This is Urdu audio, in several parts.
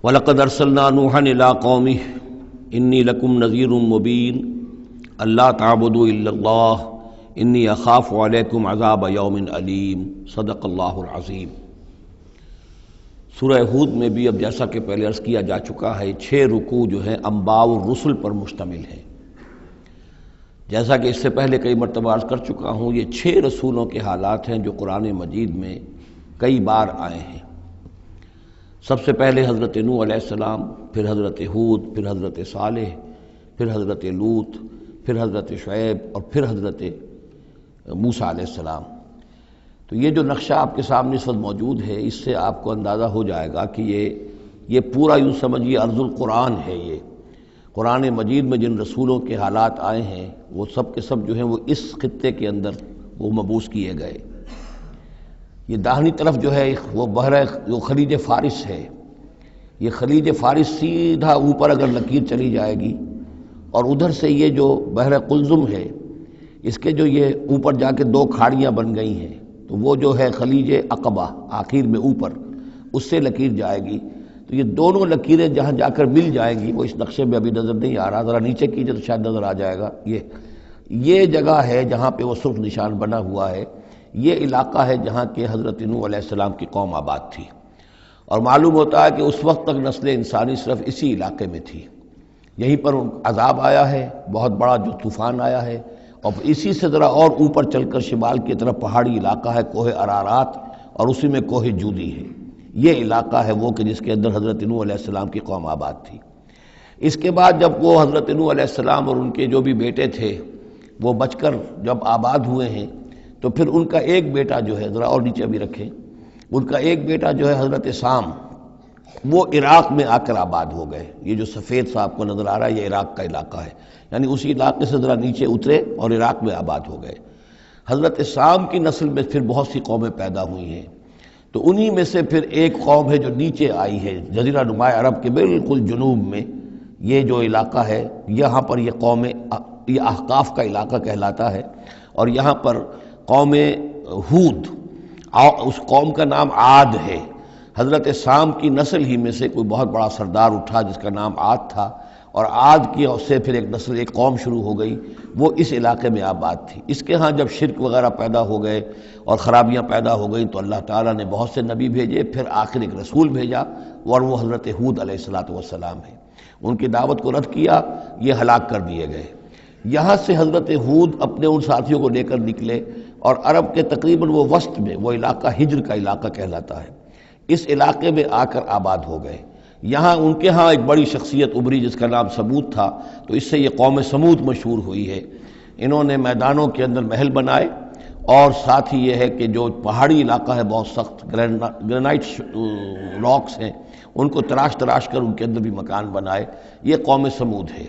وَلَقَدْ أَرْسَلْنَا نُوحًا إِلَىٰ قَوْمِهِ إِنِّي لَكُمْ نَذِيرٌ مُّبِينٌ أَلَّا تَعْبُدُوا إِلَّا اللَّهَ إِنِّي أَخَافُ عَلَيْكُمْ عَذَابَ يَوْمٍ أَلِيمٍ صدق اللہ العظیم۔ سورہ ہود میں بھی اب جیسا کہ پہلے عرض کیا جا چکا ہے 6 رکوع جو ہیں انباء الرسل پر مشتمل ہیں۔ جیسا کہ اس سے پہلے کئی مرتبہ عرض کر چکا ہوں، یہ 6 رسولوں کے حالات ہیں جو قرآن مجید میں کئی بار آئے ہیں۔ سب سے پہلے حضرت نوح علیہ السلام، پھر حضرت ہود، پھر حضرت صالح، پھر حضرت لوط، پھر حضرت شعیب اور پھر حضرت موسیٰ علیہ السلام۔ تو یہ جو نقشہ آپ کے سامنے اس وقت موجود ہے، اس سے آپ کو اندازہ ہو جائے گا کہ یہ پورا یوں سمجھیے ارض القرآن ہے۔ یہ قرآن مجید میں جن رسولوں کے حالات آئے ہیں وہ سب کے سب جو ہیں وہ اس خطے کے اندر وہ مبعوث کیے گئے۔ یہ داہنی طرف جو ہے وہ جو خلیج فارس ہے، یہ خلیج فارس سیدھا اوپر اگر لکیر چلی جائے گی، اور ادھر سے یہ جو بحر قلزم ہے، اس کے جو یہ اوپر جا کے 2 کھاڑیاں بن گئی ہیں، تو وہ جو ہے خلیج عقبہ آخر میں اوپر، اس سے لکیر جائے گی۔ تو یہ دونوں لکیریں جہاں جا کر مل جائیں گی، وہ اس نقشے میں ابھی نظر نہیں آ رہا، ذرا نیچے کیجئے تو شاید نظر آ جائے گا۔ یہ جگہ ہے جہاں پہ وہ سرخ نشان بنا ہوا ہے، یہ علاقہ ہے جہاں کہ حضرت نوح علیہ السلام کی قوم آباد تھی، اور معلوم ہوتا ہے کہ اس وقت تک نسل انسانی صرف اسی علاقے میں تھی۔ یہیں پر عذاب آیا ہے، بہت بڑا جو طوفان آیا ہے، اور اسی سے ذرا اور اوپر چل کر شمال کی طرف پہاڑی علاقہ ہے کوہ ارارات، اور اسی میں کوہ جودی ہے۔ یہ علاقہ ہے وہ کہ جس کے اندر حضرت نوح علیہ السلام کی قوم آباد تھی۔ اس کے بعد جب وہ حضرت نوح علیہ السلام اور ان کے جو بھی بیٹے تھے وہ بچ کر جب آباد ہوئے ہیں، تو پھر ان کا ایک بیٹا جو ہے، ذرا اور نیچے بھی رکھیں، ان کا ایک بیٹا جو ہے حضرت سام، وہ عراق میں آ کر آباد ہو گئے۔ یہ جو سفید سا آپ کو نظر آ رہا ہے، یہ عراق کا علاقہ ہے، یعنی اسی علاقے سے ذرا نیچے اترے اور عراق میں آباد ہو گئے۔ حضرت سام کی نسل میں پھر بہت سی قومیں پیدا ہوئی ہیں، تو انہی میں سے پھر ایک قوم ہے جو نیچے آئی ہے جزیرہ نما عرب کے بالکل جنوب میں۔ یہ جو علاقہ ہے یہاں پر یہ قوم، یہ احقاف کا علاقہ کہلاتا ہے، اور یہاں پر قوم ہود، اس قوم کا نام عاد ہے۔ حضرت سام کی نسل ہی میں سے کوئی بہت بڑا سردار اٹھا جس کا نام عاد تھا، اور عاد کی سے پھر ایک نسل، ایک قوم شروع ہو گئی، وہ اس علاقے میں آباد تھی۔ اس کے ہاں جب شرک وغیرہ پیدا ہو گئے اور خرابیاں پیدا ہو گئیں، تو اللہ تعالیٰ نے بہت سے نبی بھیجے، پھر آخر ایک رسول بھیجا، اور وہ حضرت ہود علیہ السلام ہے۔ ان کی دعوت کو رد کیا، یہ ہلاک کر دیے گئے۔ یہاں سے حضرت ہود اپنے ان ساتھیوں کو لے کر نکلے، اور عرب کے تقریباً وہ وسط میں، وہ علاقہ ہجر کا علاقہ کہلاتا ہے، اس علاقے میں آ کر آباد ہو گئے۔ یہاں ان کے ہاں ایک بڑی شخصیت ابھری جس کا نام سمود تھا، تو اس سے یہ قوم سمود مشہور ہوئی ہے۔ انہوں نے میدانوں کے اندر محل بنائے، اور ساتھ ہی یہ ہے کہ جو پہاڑی علاقہ ہے بہت سخت گرینائٹ راکس ہیں، ان کو تراش کر ان کے اندر بھی مکان بنائے۔ یہ قوم سمود ہے۔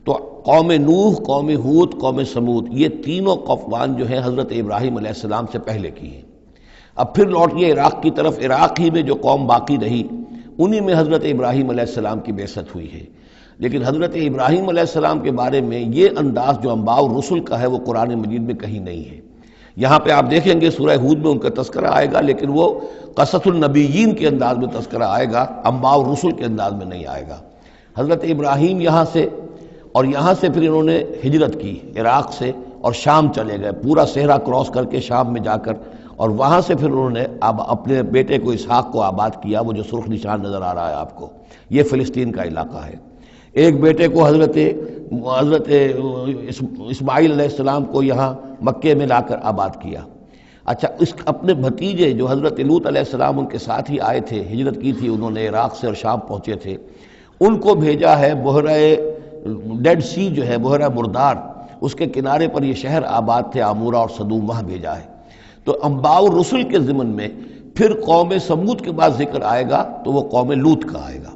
تو قوم نوح، قوم ہود، قوم سمود، یہ تینوں قومان جو ہیں حضرت ابراہیم علیہ السلام سے پہلے کی ہیں۔ اب پھر لوٹیے عراق کی طرف۔ عراق ہی میں جو قوم باقی رہی، انہی میں حضرت ابراہیم علیہ السلام کی بعثت ہوئی ہے۔ لیکن حضرت ابراہیم علیہ السلام کے بارے میں یہ انداز جو انباء الرسل کا ہے وہ قرآن مجید میں کہیں نہیں ہے۔ یہاں پہ آپ دیکھیں گے سورہ ہود میں ان کا تذکرہ آئے گا، لیکن وہ قصص النبیین کے انداز میں تذکرہ آئے گا، انباء الرسل کے انداز میں نہیں آئے گا۔ حضرت ابراہیم یہاں سے، اور یہاں سے پھر انہوں نے ہجرت کی عراق سے، اور شام چلے گئے، پورا صحرا کراس کر کے شام میں جا کر، اور وہاں سے پھر انہوں نے اپنے بیٹے کو اسحاق کو آباد کیا۔ وہ جو سرخ نشان نظر آ رہا ہے آپ کو، یہ فلسطین کا علاقہ ہے۔ ایک بیٹے کو حضرت اسماعیل علیہ السلام کو یہاں مکے میں لا کر آباد کیا۔ اچھا، اس اپنے بھتیجے جو حضرت لوط علیہ السلام ان کے ساتھ ہی آئے تھے، ہجرت کی تھی انہوں نے عراق سے اور شام پہنچے تھے، ان کو بھیجا ہے بحیرہ ڈیڈ سی جو ہے، بحیرہ مردار، اس کے کنارے پر یہ شہر آباد تھے، عمورہ اور صدوم، وہاں بھیجا ہے۔ تو انباء الرسل کے ضمن میں پھر قوم سمود کے بعد ذکر آئے گا تو وہ قوم لوط کا آئے گا۔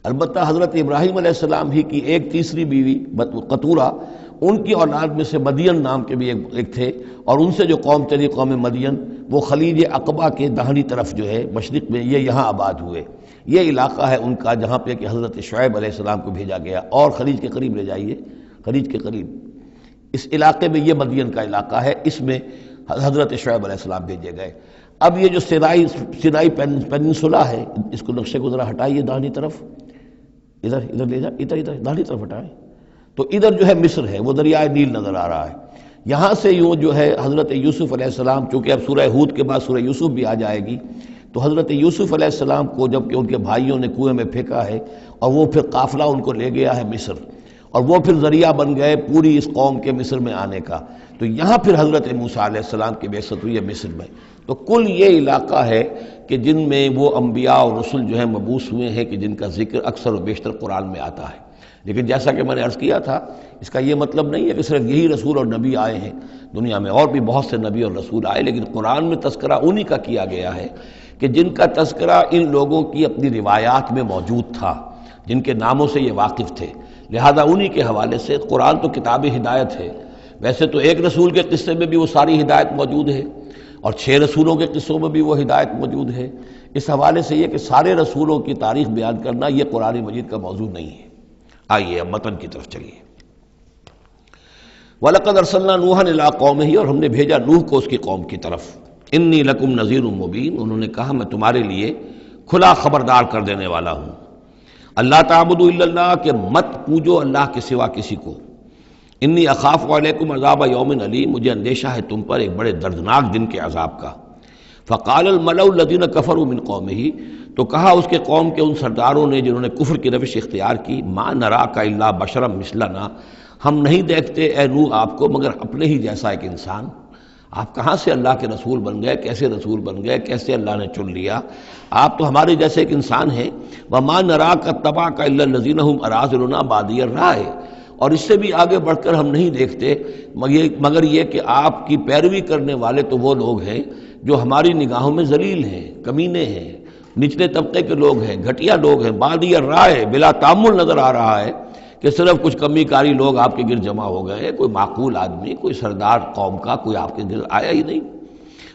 البتہ حضرت ابراہیم علیہ السلام ہی کی ایک تیسری بیوی قطورہ، ان کی اولاد میں سے مدین نام کے بھی ایک تھے، اور ان سے جو قوم چلی قوم مدین، وہ خلیج عقبہ کے داہنی طرف جو ہے مشرق میں، یہ یہاں آباد ہوئے۔ یہ علاقہ ہے ان کا جہاں پہ کہ حضرت شعیب علیہ السلام کو بھیجا گیا۔ اور خلیج کے قریب لے جائیے، خلیج کے قریب اس علاقے میں یہ مدین کا علاقہ ہے، اس میں حضرت شعیب علیہ السلام بھیجے گئے۔ اب یہ جو سینائی پیننسولا ہے، اس کو نقشے کو ذرا ہٹائیے داہنی طرف، ادھر لے جائیں، ادھر داہنی طرف ہٹائیں، تو ادھر جو ہے مصر ہے، وہ دریائے نیل نظر آ رہا ہے۔ یہاں سے یوں جو ہے حضرت یوسف علیہ السلام، چونکہ اب سورہ ہود کے بعد سورہ یوسف بھی آ جائے گی، تو حضرت یوسف علیہ السلام کو جب کہ ان کے بھائیوں نے کنویں میں پھینکا ہے اور وہ پھر قافلہ ان کو لے گیا ہے مصر، اور وہ پھر ذریعہ بن گئے پوری اس قوم کے مصر میں آنے کا، تو یہاں پھر حضرت موسیٰ علیہ السلام کی بعثت ہوئی ہے مصر میں۔ تو کل یہ علاقہ ہے کہ جن میں وہ انبیاء اور رسل جو ہیں مبعوث ہوئے ہیں کہ جن کا ذکر اکثر و بیشتر قرآن میں آتا ہے۔ لیکن جیسا کہ میں نے عرض کیا تھا، اس کا یہ مطلب نہیں ہے کہ صرف یہی رسول اور نبی آئے ہیں، دنیا میں اور بھی بہت سے نبی اور رسول آئے، لیکن قرآن میں تذکرہ انہی کا کیا گیا ہے کہ جن کا تذکرہ ان لوگوں کی اپنی روایات میں موجود تھا، جن کے ناموں سے یہ واقف تھے، لہذا انہی کے حوالے سے قرآن تو کتاب ہدایت ہے۔ ویسے تو ایک رسول کے قصے میں بھی وہ ساری ہدایت موجود ہے، اور 6 رسولوں کے قصوں میں بھی وہ ہدایت موجود ہے۔ اس حوالے سے یہ کہ سارے رسولوں کی تاریخ بیان کرنا یہ قرآن مجید کا موضوع نہیں ہے۔ آئیے اب متن کی طرف چلیے۔ وَلَقَدْ أَرْسَلْنَا نُوحًا إِلَىٰ قَوْمِهِ، اور ہم نے بھیجا نوح کو اس کی قوم کی طرف۔ إِنِّي لَكُمْ نَذِيرٌ مُّبِينٌ، انہوں نے کہا میں تمہارے لیے کھلا خبردار کر دینے والا ہوں۔ اللہ تعبدوا الا اللہ، کہ مت پوجو اللہ کے سوا کسی کو۔ انی اخاف علیکم عذاب یوم علیم، مجھے اندیشہ ہے تم پر ایک بڑے دردناک دن کے عذاب کا۔ فقال الملأ الذین کفروا من قومہ، تو کہا اس کے قوم کے ان سرداروں نے جنہوں نے کفر کی روش اختیار کی، ما نراک الا بشرا مثلنا، ہم نہیں دیکھتے اے نوح آپ کو مگر اپنے ہی جیسا ایک انسان۔ آپ کہاں سے اللہ کے رسول بن گئے، کیسے رسول بن گئے، کیسے اللہ نے چن لیا؟ آپ تو ہمارے جیسے ایک انسان ہیں۔ وما نراک اتبعک الا الذین هم اراذلنا بادی الرائے، اور اس سے بھی آگے بڑھ کر ہم نہیں دیکھتے مگر یہ کہ آپ کی پیروی کرنے والے تو وہ لوگ ہیں جو ہماری نگاہوں میں ذلیل ہیں، کمینے ہیں، نچلے طبقے کے لوگ ہیں، گھٹیا لوگ ہیں، بادی الرائے، بلا تعمل نظر آ رہا ہے کہ صرف کچھ کمی کاری لوگ آپ کے گرد جمع ہو گئے ہیں، کوئی معقول آدمی، کوئی سردار قوم کا کوئی آپ کے گرد آیا ہی نہیں۔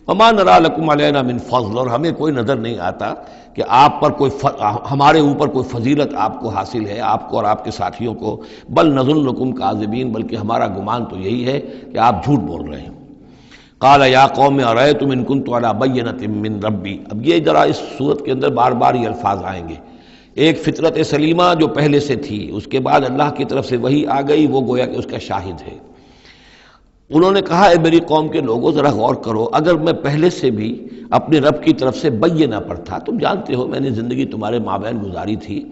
وما نرا لکم علینا من فضل، اور ہمیں کوئی نظر نہیں آتا کہ آپ پر کوئی ہمارے اوپر کوئی فضیلت آپ کو حاصل ہے، آپ کو اور آپ کے ساتھیوں کو، بل نظنکم کاذبین، بلکہ ہمارا گمان تو یہی ہے کہ آپ جھوٹ بول رہے ہیں۔ قال یا قوم ارأیتم ان کنت علی بینۃ من ربی، اب یہ ذرا اس صورت کے اندر بار بار یہ الفاظ آئیں گے۔ ایک فطرت سلیمہ جو پہلے سے تھی، اس کے بعد اللہ کی طرف سے وحی آ گئی، وہ گویا کہ اس کا شاہد ہے۔ انہوں نے کہا اے میری قوم کے لوگوں ذرا غور کرو، اگر میں پہلے سے بھی اپنے رب کی طرف سے بینہ پر تھا، تم جانتے ہو میں نے زندگی تمہارے مابین گزاری تھی،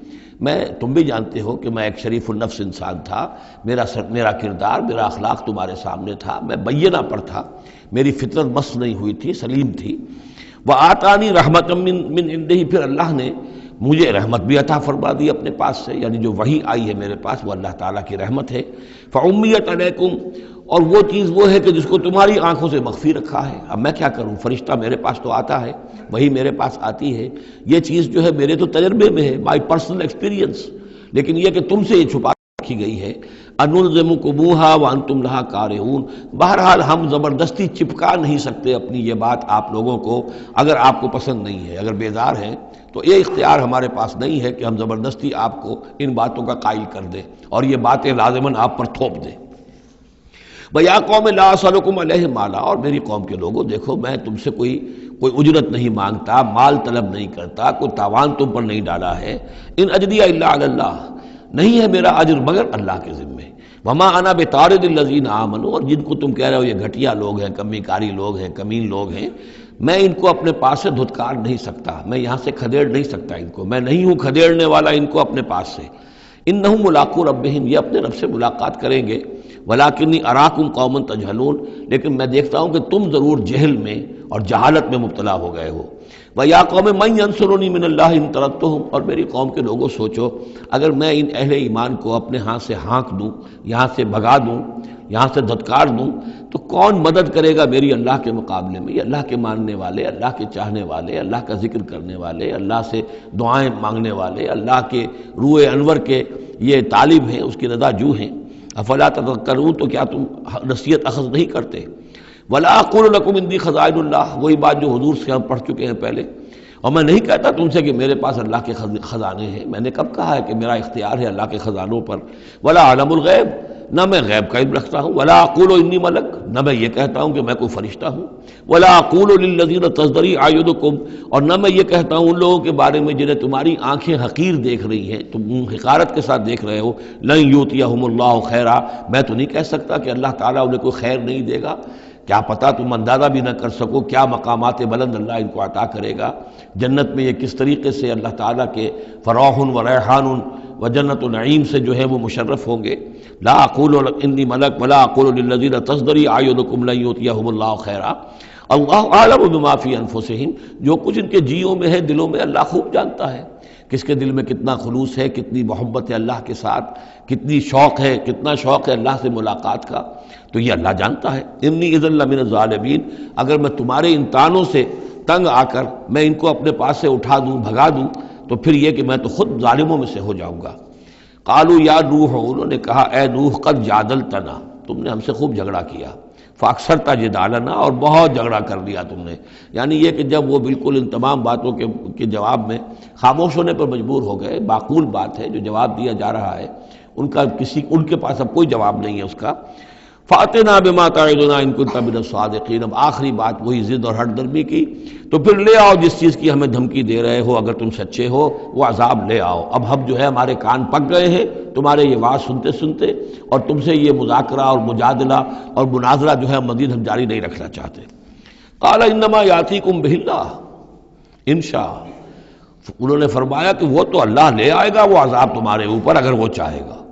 تم بھی جانتے ہو کہ میں ایک شریف النفس انسان تھا، میرا کردار، میرا اخلاق تمہارے سامنے تھا، میں بینہ پر تھا، میری فطرت مس نہیں ہوئی تھی، سلیم تھی۔ وآتانی رحمۃ من عنده، پھر اللہ نے مجھے رحمت بھی عطا فرما دی اپنے پاس سے، یعنی جو وحی آئی ہے میرے پاس وہ اللہ تعالیٰ کی رحمت ہے۔ فعمیت علیکم، اور وہ چیز وہ ہے کہ جس کو تمہاری آنکھوں سے مخفی رکھا ہے، اب میں کیا کروں، فرشتہ میرے پاس تو آتا ہے، وہی میرے پاس آتی ہے، یہ چیز جو ہے میرے تو تجربے میں ہے، مائی پرسنل ایکسپیرینس، لیکن یہ کہ تم سے یہ چھپا رکھی گئی ہے۔ انلزمکموہا وانتم لہا کارہون، بہرحال ہم زبردستی چپکا نہیں سکتے اپنی یہ بات آپ لوگوں کو، اگر آپ کو پسند نہیں ہے، اگر بیزار ہیں تو یہ اختیار ہمارے پاس نہیں ہے کہ ہم زبردستی آپ کو ان باتوں کا قائل کر دیں اور یہ باتیں لازماً آپ پر تھوپ دیں۔ وَيَا قَوْمِ لَا أَسْأَلُكُمْ عَلَيْهِ مَالًا، اور میری قوم کے لوگوں دیکھو میں تم سے کوئی اجرت نہیں مانگتا، مال طلب نہیں کرتا، کوئی تاوان تم پر نہیں ڈالا ہے۔ ان اجریہ الا علی اللہ، نہیں ہے میرا اجر مگر اللہ کے ذمے۔ وما انا بطارد الذین آمنوا، اور جن کو تم کہہ رہے ہو یہ گھٹیا لوگ ہیں، کمی کاری لوگ ہیں، کمین لوگ ہیں، میں ان کو اپنے پاس سے دھتکار نہیں سکتا، میں یہاں سے کھدیڑ نہیں سکتا ان کو، میں نہیں ہوں کھدیڑنے والا ان کو اپنے پاس سے۔ انہم ملاقو ربہم، یہ اپنے رب سے ملاقات کریں گے۔ ولیکنی اراکم قوما تجہلون، لیکن میں دیکھتا ہوں کہ تم ضرور جہل میں اور جہالت میں مبتلا ہو گئے ہو۔ وَيَا قَوْمِ مَن يَنصُرُنِي مِنَ اللَّهِ إِن طَرَدتُّهُمْ، اور میری قوم کے لوگوں سوچو اگر میں ان اہل ایمان کو اپنے ہاں سے ہانک دوں، یہاں سے بھگا دوں، یہاں سے دھتکار دوں، تو کون مدد کرے گا میری اللہ کے مقابلے میں؟ یہ اللہ کے ماننے والے، اللہ کے چاہنے والے، اللہ کا ذکر کرنے والے، اللہ سے دعائیں مانگنے والے، اللہ کے روح انور کے یہ طالب ہیں، اس کی رضا جو ہیں۔ افلا تذکرون، تو کیا تم نصیحت اخذ نہیں کرتے؟ ولا اقول لکم عندی خزائن اللہ، وہی بات جو حضور سے ہم پڑھ چکے ہیں پہلے، اور میں نہیں کہتا تم سے کہ میرے پاس اللہ کے خزانے ہیں، میں نے کب کہا ہے کہ میرا اختیار ہے اللہ کے خزانوں پر؟ ولا عالم الغیب، نہ میں غیب کا علم رکھتا ہوں، ولا اقول انی ملک، نہ میں یہ کہتا ہوں کہ میں کوئی فرشتہ ہوں، ولا اقول للذین تزدری اعینکم، اور نہ میں یہ کہتا ہوں ان لوگوں کے بارے میں جنہیں تمہاری آنکھیں حقیر دیکھ رہی ہیں، تم حقارت کے ساتھ دیکھ رہے ہو، لن یؤتیہم اللہ خیرا، میں تو نہیں کہہ سکتا کہ اللہ تعالیٰ انہیں کوئی خیر نہیں دے گا، کیا پتہ تم اندازہ بھی نہ کر سکو کیا مقامات بلند اللہ ان کو عطا کرے گا، جنت میں یہ کس طریقے سے اللہ تعالیٰ کے فراح و ریحان و جنت و نعیم سے جو ہے وہ مشرف ہوں گے۔ لا اقول انی ملک ولا اقول للذین تزدری اعینکم لن یؤتیہم اللہ خیرا، اللہ اعلم بما فی انفسہم، جو کچھ ان کے جیوں میں ہے، دلوں میں، اللہ خوب جانتا ہے کس کے دل میں کتنا خلوص ہے، کتنی محبت ہے اللہ کے ساتھ، کتنی شوق ہے، کتنا شوق ہے اللہ سے ملاقات کا، تو یہ اللہ جانتا ہے۔ انی اذا لمن الظالمین، اگر میں تمہارے ان تانوں سے تنگ آ کر میں ان کو اپنے پاس سے اٹھا دوں، بھگا دوں، تو پھر یہ کہ میں تو خود ظالموں میں سے ہو جاؤں گا۔ قالوا یا نوح، انہوں نے کہا اے نوح قد جادلتنا، تم نے ہم سے خوب جھگڑا کیا، فاکثرت جدالنا، اور بہت جھگڑا کر لیا تم نے، یعنی یہ کہ جب وہ بالکل ان تمام باتوں کے جواب میں خاموش ہونے پر مجبور ہو گئے، معقول بات ہے جو جواب دیا جا رہا ہے، ان کے پاس اب کوئی جواب نہیں ہے اس کا۔ فَأْتِنَا بِمَا تَعِدُنَا إِن كُنتَ مِنَ الصَّادِقِينَ، اب آخری بات وہی ضد اور ہٹ درمی کی، تو پھر لے آؤ جس چیز کی ہمیں دھمکی دے رہے ہو، اگر تم سچے ہو وہ عذاب لے آؤ۔ اب ہم جو ہے ہمارے کان پک گئے ہیں تمہارے یہ بات سنتے سنتے، اور تم سے یہ مذاکرہ اور مجادلہ اور مناظرہ جو ہے مزید ہم جاری نہیں رکھنا چاہتے۔ قال انما یاتیکم بہ اللہ ان شاء، انہوں نے فرمایا کہ وہ تو اللہ لے آئے گا وہ عذاب تمہارے اوپر اگر وہ چاہے گا،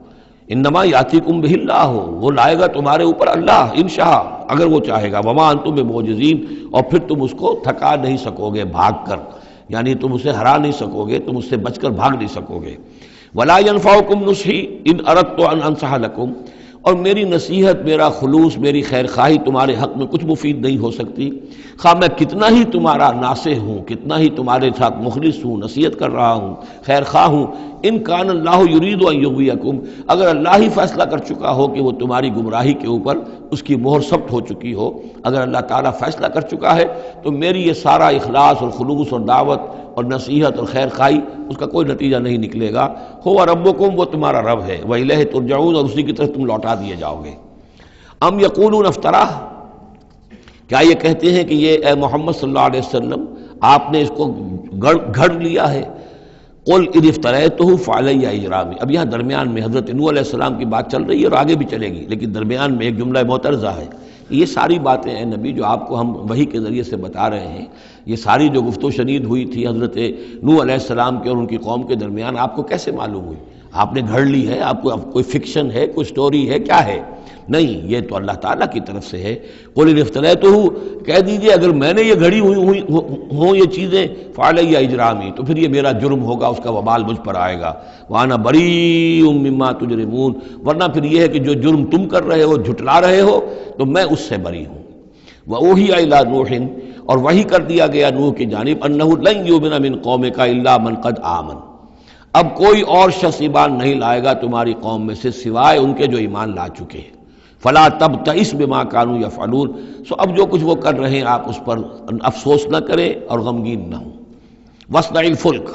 انما یاتیکم بہ اللہ، وہ لائے گا تمہارے اوپر اللہ انشاء اگر وہ چاہے گا، وما انتم بمعجزین، اور پھر تم اس کو تھکا نہیں سکو گے بھاگ کر، یعنی تم اسے ہرا نہیں سکو گے، تم اس سے بچ کر بھاگ نہیں سکو گے۔ ولا ينفعکم نصحی ان اردت ان انصح لکم، اور میری نصیحت، میرا خلوص، میری خیر خواہی تمہارے حق میں کچھ مفید نہیں ہو سکتی، خواہ میں کتنا ہی تمہارا ناصح ہوں، کتنا ہی تمہارے ساتھ مخلص ہوں، نصیحت کر رہا ہوں، خیر خواہ ہوں۔ ان کان اللہ یرید ان یغویکم، اگر اللہ ہی فیصلہ کر چکا ہو کہ وہ تمہاری گمراہی کے اوپر اس کی مہر ثبت ہو چکی ہو، اگر اللہ تعالیٰ فیصلہ کر چکا ہے تو میری یہ سارا اخلاص اور خلوص اور دعوت اور نصیحت اور خیر خواہی اس کا کوئی نتیجہ نہیں نکلے گا۔ ہو ربکم، وہ تمہارا رب ہے، وإلیہ ترجعون، اور اسی کی طرف تم لوٹا دیے جاؤ گے۔ ام یقولون افطرا، کیا یہ کہتے ہیں کہ یہ اے محمد صلی اللہ علیہ وسلم آپ نے اس کو گھڑ لیا ہے؟ قل ان افتریتہ فعلی اجرامی، اب یہاں درمیان میں حضرت نوح علیہ السلام کی بات چل رہی ہے اور آگے بھی چلے گی، لیکن درمیان میں ایک جملہ معترضہ ہے۔ یہ ساری باتیں ہیں نبی جو آپ کو ہم وحی کے ذریعے سے بتا رہے ہیں، یہ ساری جو گفت و شنید ہوئی تھی حضرت نوح علیہ السلام کے اور ان کی قوم کے درمیان، آپ کو کیسے معلوم ہوئی؟ آپ نے گھڑ لی ہے؟ آپ کو کوئی فکشن ہے، کوئی سٹوری ہے، کیا ہے؟ نہیں، یہ تو اللہ تعالیٰ کی طرف سے ہے۔ قل ان افتریتہ، کہہ دیجئے اگر میں نے یہ گھڑی ہوں یہ چیزیں، فعلی اجرامی، تو پھر یہ میرا جرم ہوگا، اس کا وبال مجھ پر آئے گا۔ وانا بریء مما تجرمون، ورنہ پھر یہ ہے کہ جو جرم تم کر رہے ہو، جھٹلا رہے ہو، تو میں اس سے بری ہوں۔ وأوحی الی نوح، اور وحی کر دیا گیا نوح کی جانب، انہ لن یؤمن من قومک الا من قد آمن، اب کوئی اور شخص ایمان نہیں لائے گا تمہاری قوم میں سے سوائے ان کے جو ایمان لا چکے ہیں۔ فلا تبتئس بما كانوا يفعلون، سو اب جو کچھ وہ کر رہے ہیں آپ اس پر افسوس نہ کریں اور غمگین نہ ہوں۔ واصنع الفلک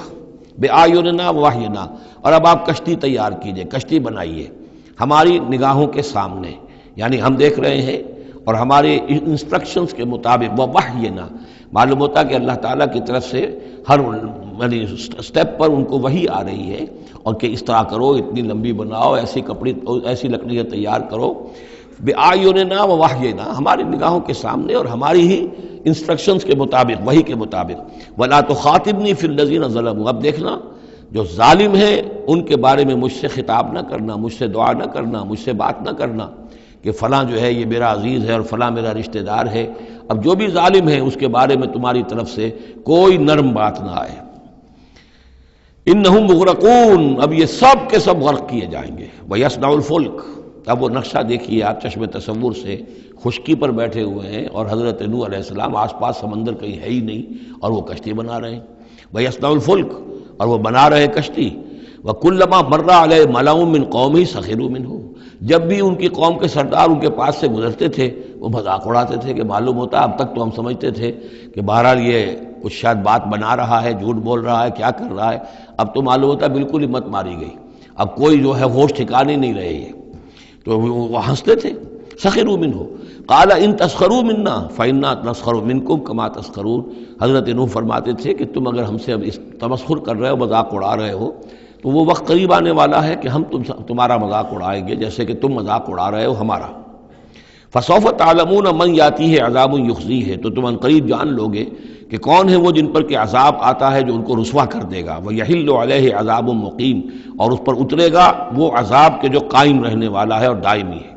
بأعیننا ووحینا، اور اب آپ کشتی تیار کیجئے، کشتی بنائیے ہماری نگاہوں کے سامنے، یعنی ہم دیکھ رہے ہیں اور ہمارے انسٹرکشنز کے مطابق، ووحینا معلوم ہوتا کہ اللہ تعالیٰ کی طرف سے ہر یعنی سٹیپ پر ان کو وحی آ رہی ہے، اور کہ اس طرح کرو، اتنی لمبی بناؤ، ایسی لکڑیاں تیار کرو، بِأَعْيُنِنَا وَوَحْيِنَا، ہماری نگاہوں کے سامنے اور ہماری ہی انسٹرکشنز کے مطابق، وحی کے مطابق۔ وَلَا تُخَاطِبْنِي فِي الَّذِينَ ظَلَمُوا، اب دیکھنا جو ظالم ہیں ان کے بارے میں مجھ سے خطاب نہ کرنا، مجھ سے دعا نہ کرنا، مجھ سے بات نہ کرنا کہ فلاں جو ہے یہ میرا عزیز ہے اور فلاں میرا رشتہ دار ہے۔ اب جو بھی ظالم ہے اس کے بارے میں تمہاری طرف سے کوئی نرم بات نہ آئے۔ انہم مغرقون، اب یہ سب کے سب غرق کیے جائیں گے۔ وَيَصْنَعُ الْفُلْكَ، اب وہ نقشہ دیکھیے آپ چشم تصور سے، خشکی پر بیٹھے ہوئے ہیں اور حضرت نوح علیہ السلام آس پاس سمندر کہیں ہے ہی نہیں اور وہ کشتی بنا رہے ہیں۔ وَيَصْنَعُ الْفُلْكَ، اور وہ بنا رہے کشتی۔ وَكُلَّمَا مَرَّ عَلَيْهِ مَلَأٌ مِّن قَوْمِهِ سَخِرُوا مِنْهُ، جب بھی ان کی قوم کے سردار ان کے پاس سے گزرتے تھے وہ مذاق اڑاتے تھے، کہ معلوم ہوتا اب تک تو ہم سمجھتے تھے کہ بہرحال یہ کچھ شاید بات بنا رہا ہے، جھوٹ بول رہا ہے، کیا کر رہا ہے، اب تو معلوم ہوتا بالکل ہی مت ماری گئی، اب کوئی جو ہے ہوش ٹھکانے نہیں رہے یہ تو وہ ہنستے تھے. سخروا منہ قال ان تسخروا منا فانا نسخر منکم کما تسخرون. حضرت نوح فرماتے تھے کہ تم اگر ہم سے اب اس تمسخر کر رہے ہو، مذاق اڑا رہے ہو، تو وہ وقت قریب آنے والا ہے کہ ہم تمہارا مذاق اڑائیں گے جیسے کہ تم مذاق اڑا رہے ہو ہمارا. فسوف تعلمون من یاتیہ عذاب یخزیہ، تو تم عنقریب جان لوگے کہ کون ہے وہ جن پر کہ عذاب آتا ہے جو ان کو رسوا کر دے گا. ویحل علیہ عذاب مقیم، اور اس پر اترے گا وہ عذاب کے جو قائم رہنے والا ہے اور دائمی ہے.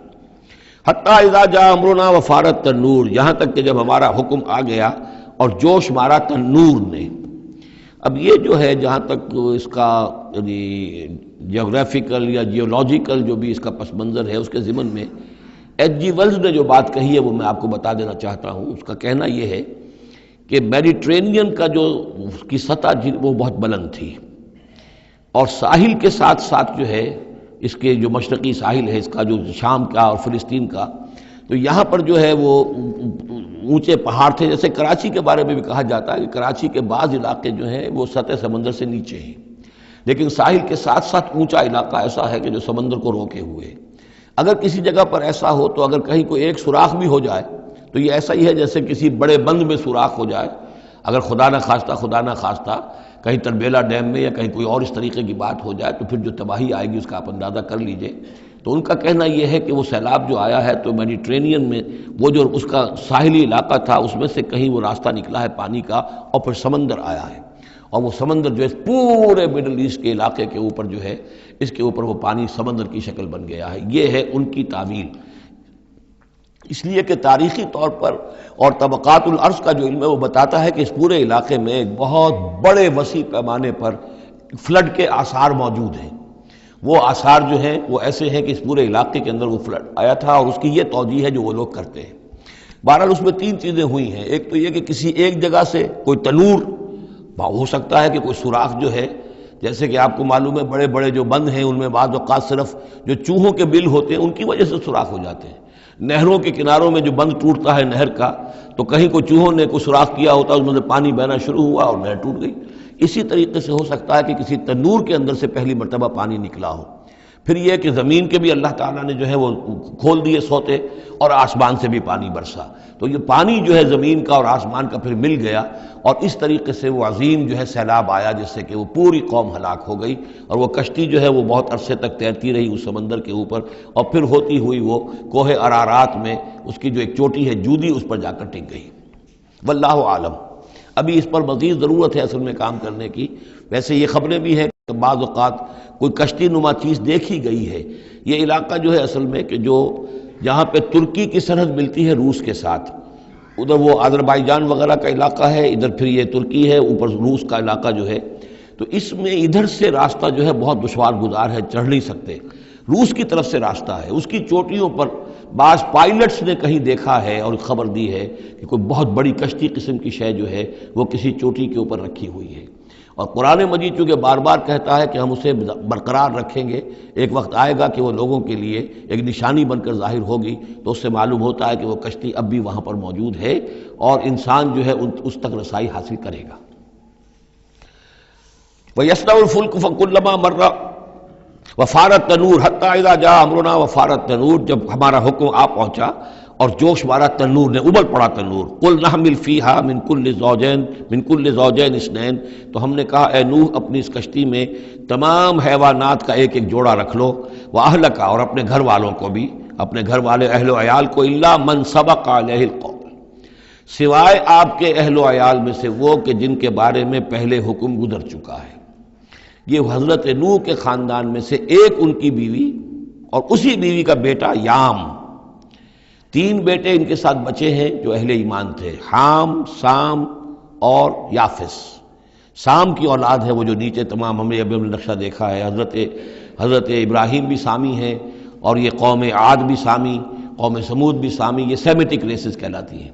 حتی اذا جاء امرنا وفارت التنور، یہاں تک کہ جب ہمارا حکم آ گیا اور جوش مارا تنور نے. اب یہ جو ہے جہاں تک اس کا یعنی جیوگرافیکل یا جیولوجیکل جو بھی اس کا پس منظر ہے، اس کے ضمن میں ایچ جی ویلز نے جو بات کہی ہے وہ میں آپ کو بتا دینا چاہتا ہوں. اس کا کہنا یہ ہے کہ میڈیٹرینین کا جو اس کی سطح وہ بہت بلند تھی، اور ساحل کے ساتھ ساتھ جو ہے اس کے جو مشرقی ساحل ہے اس کا جو شام کا اور فلسطین کا، تو یہاں پر جو ہے وہ اونچے پہاڑ تھے. جیسے کراچی کے بارے میں بھی کہا جاتا ہے کہ کراچی کے بعض علاقے جو ہیں وہ سطح سمندر سے نیچے ہیں، لیکن ساحل کے ساتھ ساتھ اونچا علاقہ ایسا ہے کہ جو سمندر کو روکے ہوئے ہے. اگر کسی جگہ پر ایسا ہو تو اگر کہیں کوئی ایک سوراخ بھی ہو جائے تو یہ ایسا ہی ہے جیسے کسی بڑے بند میں سوراخ ہو جائے. اگر خدا نہ خواستہ کہیں تربیلا ڈیم میں یا کہیں کوئی اور اس طریقے کی بات ہو جائے تو پھر جو تباہی آئے گی اس کا آپ اندازہ کر لیجئے. تو ان کا کہنا یہ ہے کہ وہ سیلاب جو آیا ہے تو میڈیٹرینین میں وہ جو اس کا ساحلی علاقہ تھا اس میں سے کہیں وہ راستہ نکلا ہے پانی کا، اور پھر سمندر آیا ہے، اور وہ سمندر جو ہے پورے مڈل ایسٹ کے علاقے کے اوپر جو ہے اس کے اوپر وہ پانی سمندر کی شکل بن گیا ہے. یہ ہے ان کی تعویل. اس لیے کہ تاریخی طور پر اور طبقات الارض کا جو علم ہے وہ بتاتا ہے کہ اس پورے علاقے میں ایک بہت بڑے وسیع پیمانے پر فلڈ کے آثار موجود ہیں. وہ آثار جو ہیں وہ ایسے ہیں کہ اس پورے علاقے کے اندر وہ فلڈ آیا تھا، اور اس کی یہ توجیہ ہے جو وہ لوگ کرتے ہیں. بہرحال اس میں تین چیزیں ہوئی ہیں. ایک تو یہ کہ کسی ایک جگہ سے کوئی تنور ہو سکتا ہے کہ کوئی سوراخ جو ہے، جیسے کہ آپ کو معلوم ہے بڑے بڑے جو بند ہیں ان میں بعض اوقات صرف جو چوہوں کے بل ہوتے ہیں ان کی وجہ سے سوراخ ہو جاتے ہیں. نہروں کے کناروں میں جو بند ٹوٹتا ہے نہر کا، تو کہیں کوئی چوہوں نے کوئی سوراخ کیا ہوتا ہے، اس میں سے پانی بہنا شروع ہوا اور نہر ٹوٹ گئی. اسی طریقے سے ہو سکتا ہے کہ کسی تنور کے اندر سے پہلی مرتبہ پانی نکلا ہو. پھر یہ کہ زمین کے بھی اللہ تعالیٰ نے جو ہے وہ کھول دیے سوتے، اور آسمان سے بھی پانی برسا. تو یہ پانی جو ہے زمین کا اور آسمان کا پھر مل گیا، اور اس طریقے سے وہ عظیم جو ہے سیلاب آیا جس سے کہ وہ پوری قوم ہلاک ہو گئی. اور وہ کشتی جو ہے وہ بہت عرصے تک تیرتی رہی اس سمندر کے اوپر، اور پھر ہوتی ہوئی وہ کوہ ارارات میں اس کی جو ایک چوٹی ہے جودی اس پر جا کر ٹک گئی. واللہ عالم. ابھی اس پر مزید ضرورت ہے اصل میں کام کرنے کی. ویسے یہ خبریں بھی ہیں کہ بعض اوقات کوئی کشتی نما چیز دیکھی گئی ہے. یہ علاقہ جو ہے اصل میں کہ جو جہاں پہ ترکی کی سرحد ملتی ہے روس کے ساتھ، ادھر وہ آذربائیجان وغیرہ کا علاقہ ہے، ادھر پھر یہ ترکی ہے، اوپر روس کا علاقہ جو ہے، تو اس میں ادھر سے راستہ جو ہے بہت دشوار گزار ہے، چڑھ نہیں سکتے. روس کی طرف سے راستہ ہے. اس کی چوٹیوں پر بعض پائلٹس نے کہیں دیکھا ہے اور خبر دی ہے کہ کوئی بہت بڑی کشتی قسم کی شے جو ہے وہ کسی چوٹی کے اوپر رکھی ہوئی ہے. اور قرآن مجید چونکہ بار بار کہتا ہے کہ ہم اسے برقرار رکھیں گے، ایک وقت آئے گا کہ وہ لوگوں کے لیے ایک نشانی بن کر ظاہر ہوگی، تو اس سے معلوم ہوتا ہے کہ وہ کشتی اب بھی وہاں پر موجود ہے اور انسان جو ہے اس تک رسائی حاصل کرے گا. وَيَصْنَعُ الْفُلْكَ فَكُلَّمَا مَرَّ وَفَارَ التَّنُّورُ حَتَّىٰ إِذَا جَاءَ أَمْرُنَا وَفَارَ التَّنُّورُ، جب ہمارا حکم آ پہنچا اور جوش مارا تنور نے، ابل پڑا تنور. قُلْ نَحْمِلُ فِيهَا مِنْ كُلِّ زَوْجَيْنِ اثْنَيْنِ، تو ہم نے کہا اے نوح اپنی اس کشتی میں تمام حیوانات کا ایک ایک جوڑا رکھ لو، وَأَهْلَكَ، اور اپنے گھر والوں کو بھی، اپنے گھر والے اہل و عیال کو، إِلَّا مَنْ سَبَقَ عَلَيْهِ الْقَوْلُ، سوائے آپ کے اہل و عیال میں سے وہ کہ جن کے بارے میں پہلے حکم گزر چکا ہے. یہ حضرت نوح کے خاندان میں سے ایک ان کی بیوی اور اسی بیوی کا بیٹا یام، تین بیٹے ان کے ساتھ بچے ہیں جو اہل ایمان تھے، حام، سام اور یافس. سام کی اولاد ہے وہ جو نیچے تمام ہم نے ابھی نقشہ دیکھا ہے. حضرت ابراہیم بھی سامی ہیں، اور یہ قوم عاد بھی سامی، قوم سمود بھی سامی، یہ سیمیٹک ریسز کہلاتی ہیں.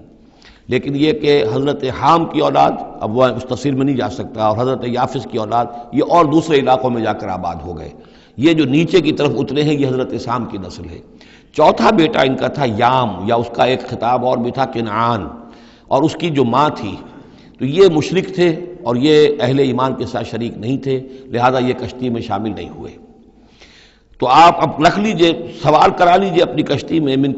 لیکن یہ کہ حضرت حام کی اولاد اب وہ اس تفصیل میں نہیں جا سکتا، اور حضرت یافس کی اولاد یہ اور دوسرے علاقوں میں جا کر آباد ہو گئے. یہ جو نیچے کی طرف اترے ہیں یہ حضرت سام کی نسل ہے. چوتھا بیٹا ان کا تھا یام، یا اس کا ایک خطاب اور بھی تھا کنعان، اور اس کی جو ماں تھی تو یہ مشرک تھے اور یہ اہل ایمان کے ساتھ شریک نہیں تھے، لہذا یہ کشتی میں شامل نہیں ہوئے. تو آپ اب رکھ لیجئے، سوار کرا لیجئے اپنی کشتی میں من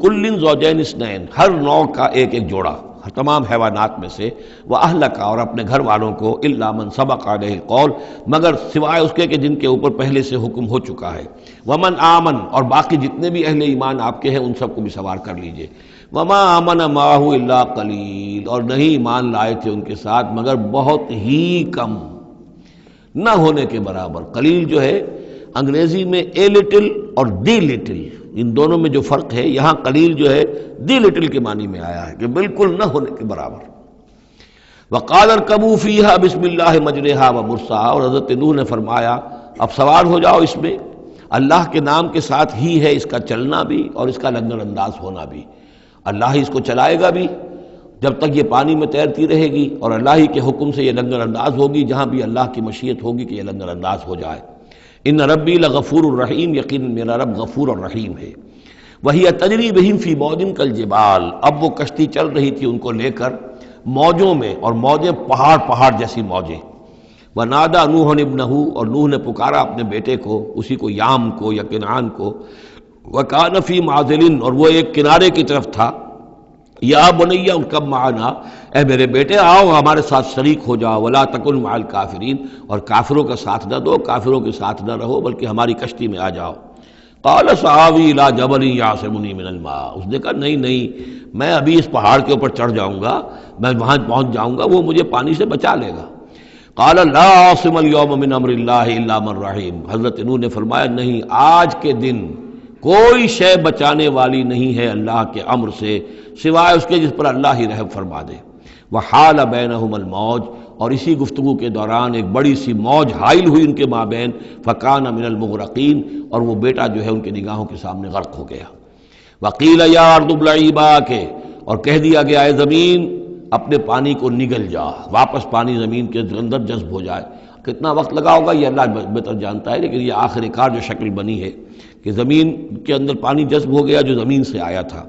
کل زوجین اثنین، ہر نوع کا ایک ایک جوڑا، تمام حیوانات میں سے، وَأَهْلَكَ، اور اپنے گھر والوں کو، إِلَّا مَنْ سَبَقَ عَلَيْهِ الْقَوْلُ، مگر سوائے اس کے کہ جن کے اوپر پہلے سے حکم ہو چکا ہے، وَمَنْ آمَنَ، اور باقی جتنے بھی اہل ایمان آپ کے ہیں ان سب کو بھی سوار کر لیجئے، وَمَا آمَنَ مَعَهُ إِلَّا قَلِيلٌ، اور نہیں ایمان لائے تھے ان کے ساتھ مگر بہت ہی کم، نہ ہونے کے برابر۔ قلیل جو ہے انگریزی میں اے لٹل اور دی لٹل، ان دونوں میں جو فرق ہے، یہاں قلیل جو ہے دی لٹل کے معنی میں آیا ہے کہ بالکل نہ ہونے کے برابر۔ وقال ارکبوا فیہا بسم اللہ مجریہا ومرساہا، اور حضرت نوح نے فرمایا اب سوار ہو جاؤ اس میں، اللہ کے نام کے ساتھ ہی ہے اس کا چلنا بھی اور اس کا لنگر انداز ہونا بھی، اللہ ہی اس کو چلائے گا بھی جب تک یہ پانی میں تیرتی رہے گی، اور اللہ ہی کے حکم سے یہ لنگر انداز ہوگی جہاں بھی اللہ کی مشیت ہوگی کہ یہ لنگر انداز ہو جائے۔ ان ربی لغفور الرحیم، یقین میرا رب غفور اور رحیم ہے۔ وہی تجری بہم فی موج کالجبال، اب وہ کشتی چل رہی تھی ان کو لے کر موجوں میں، اور موجیں پہاڑ جیسی موجیں۔ ونادى نوح ابنہ، اور نوح نے پکارا اپنے بیٹے کو، اسی کو یام کو یا کنعان کو، وکان فی معزل، اور وہ ایک کنارے کی طرف تھا، یا بنی ارکب معنا، اے میرے بیٹے آؤ ہمارے ساتھ شریک ہو جاؤ، ولا تکن مع الکافرین، اور کافروں کا ساتھ نہ دو، کافروں کے ساتھ نہ رہو بلکہ ہماری کشتی میں آ جاؤ۔ قال سآوی الی جبل یعصمنی من الماء، اس نے کہا نہیں میں ابھی اس پہاڑ کے اوپر چڑھ جاؤں گا، میں وہاں پہنچ جاؤں گا، وہ مجھے پانی سے بچا لے گا۔ قال لا عاصم اليوم من امر اللہ الا من رحم، حضرت نوح نے فرمایا نہیں، آج کے دن کوئی شے بچانے والی نہیں ہے اللہ کے امر سے سوائے اس کے جس پر اللہ ہی رحم فرما دے۔ وحال بینہم الموج، اور اسی گفتگو کے دوران ایک بڑی سی موج حائل ہوئی ان کے مابین، فکان من المغرقین، اور وہ بیٹا جو ہے ان کی نگاہوں کے سامنے غرق ہو گیا۔ وقیل یا ارض ابلعی ماءک، اور کہہ دیا گیا اے زمین اپنے پانی کو نگل جا، واپس پانی زمین کے اندر جذب ہو جائے۔ کتنا وقت لگا ہوگا یہ اللہ بہتر جانتا ہے، لیکن یہ آخر کار جو شکل بنی ہے کہ زمین کے اندر پانی جذب ہو گیا جو زمین سے آیا تھا۔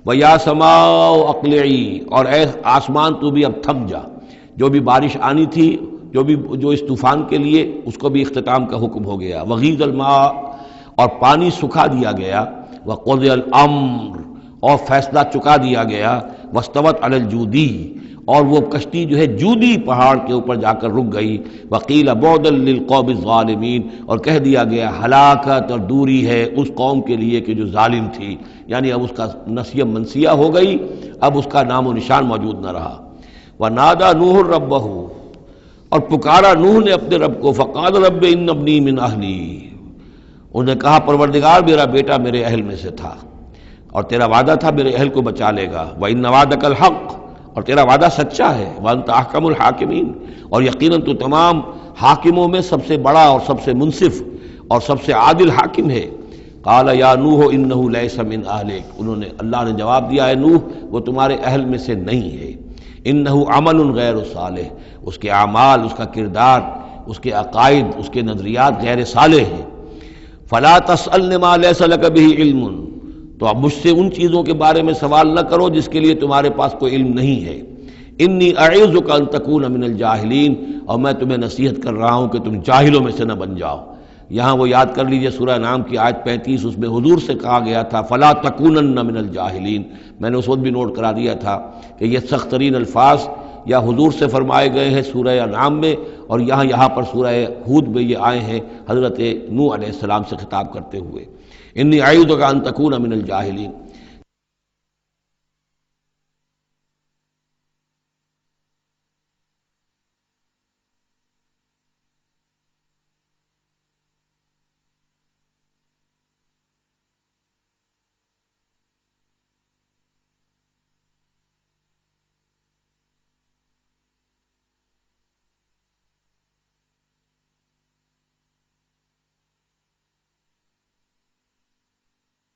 وَيَا سَمَاءُ أَقْلِعِي، اور اے آسمان تو بھی اب تھم جا، جو بھی بارش آنی تھی، جو اس طوفان کے لیے، اس کو بھی اختتام کا حکم ہو گیا۔ وَغِيضَ الْمَاءُ، اور پانی سکھا دیا گیا۔ وَقُضِيَ الْأَمْرُ، اور فیصلہ چکا دیا گیا۔ وَاسْتَوَتْ عَلَى الْجُودِيِّ، اور وہ کشتی جو ہے جودی پہاڑ کے اوپر جا کر رک گئی۔ وَقِيلَ بُعْدًا لِلْقَوْمِ الظَّالِمِينَ، اور کہہ دیا گیا ہلاکت اور دوری ہے اس قوم کے لیے کہ جو ظالم تھی، یعنی اب اس کا نسیہ منسیہ ہو گئی، اب اس کا نام و نشان موجود نہ رہا۔ وَنَادَى نُوحٌ رَبَّهُ، اور پکارا نوح نے اپنے رب کو، فقال رب ان ابنی من اہلی، انہوں نے کہا پروردگار میرا بیٹا میرے اہل میں سے تھا، اور تیرا وعدہ تھا میرے اہل کو بچا لے گا۔ وَإِنَّ وَعْدَكَ الْحَقُّ، اور تیرا وعدہ سچا ہے۔ وَأَنْتَ أَحْكَمُ الْحَاكِمِينَ، اور یقیناً تو تمام حاکموں میں سب سے بڑا اور سب سے منصف اور سب سے عادل حاکم ہے۔ قال یا نوح انہ لیس من اہلک، انہوں نے اللہ نے جواب دیا ہے نوح وہ تمہارے اہل میں سے نہیں ہے۔ انہ عمل غیر صالح، اس کے اعمال، اس کا کردار، اس کے عقائد، اس کے نظریات غیر صالح ہیں۔ فلا تسألن ما لیس لک بہ علم، تو اب مجھ سے ان چیزوں کے بارے میں سوال نہ کرو جس کے لیے تمہارے پاس کوئی علم نہیں ہے۔ انی اعوذک ان تکون من الجاہلین، اور میں تمہیں نصیحت کر رہا ہوں کہ تم جاہلوں میں سے نہ بن جاؤ۔ یہاں وہ یاد کر لیجئے سورہ نام کی آیت 35، اس میں حضور سے کہا گیا تھا فلا تکونن من الجاہلین، میں نے اس وقت بھی نوٹ کرا دیا تھا کہ یہ سخت ترین الفاظ یا حضور سے فرمائے گئے ہیں سورہ انعام میں، اور یہاں پر سورہ ہود میں یہ آئے ہیں حضرت نوح علیہ السلام سے خطاب کرتے ہوئے، انی اعوذک ان تکون من الجاہلین۔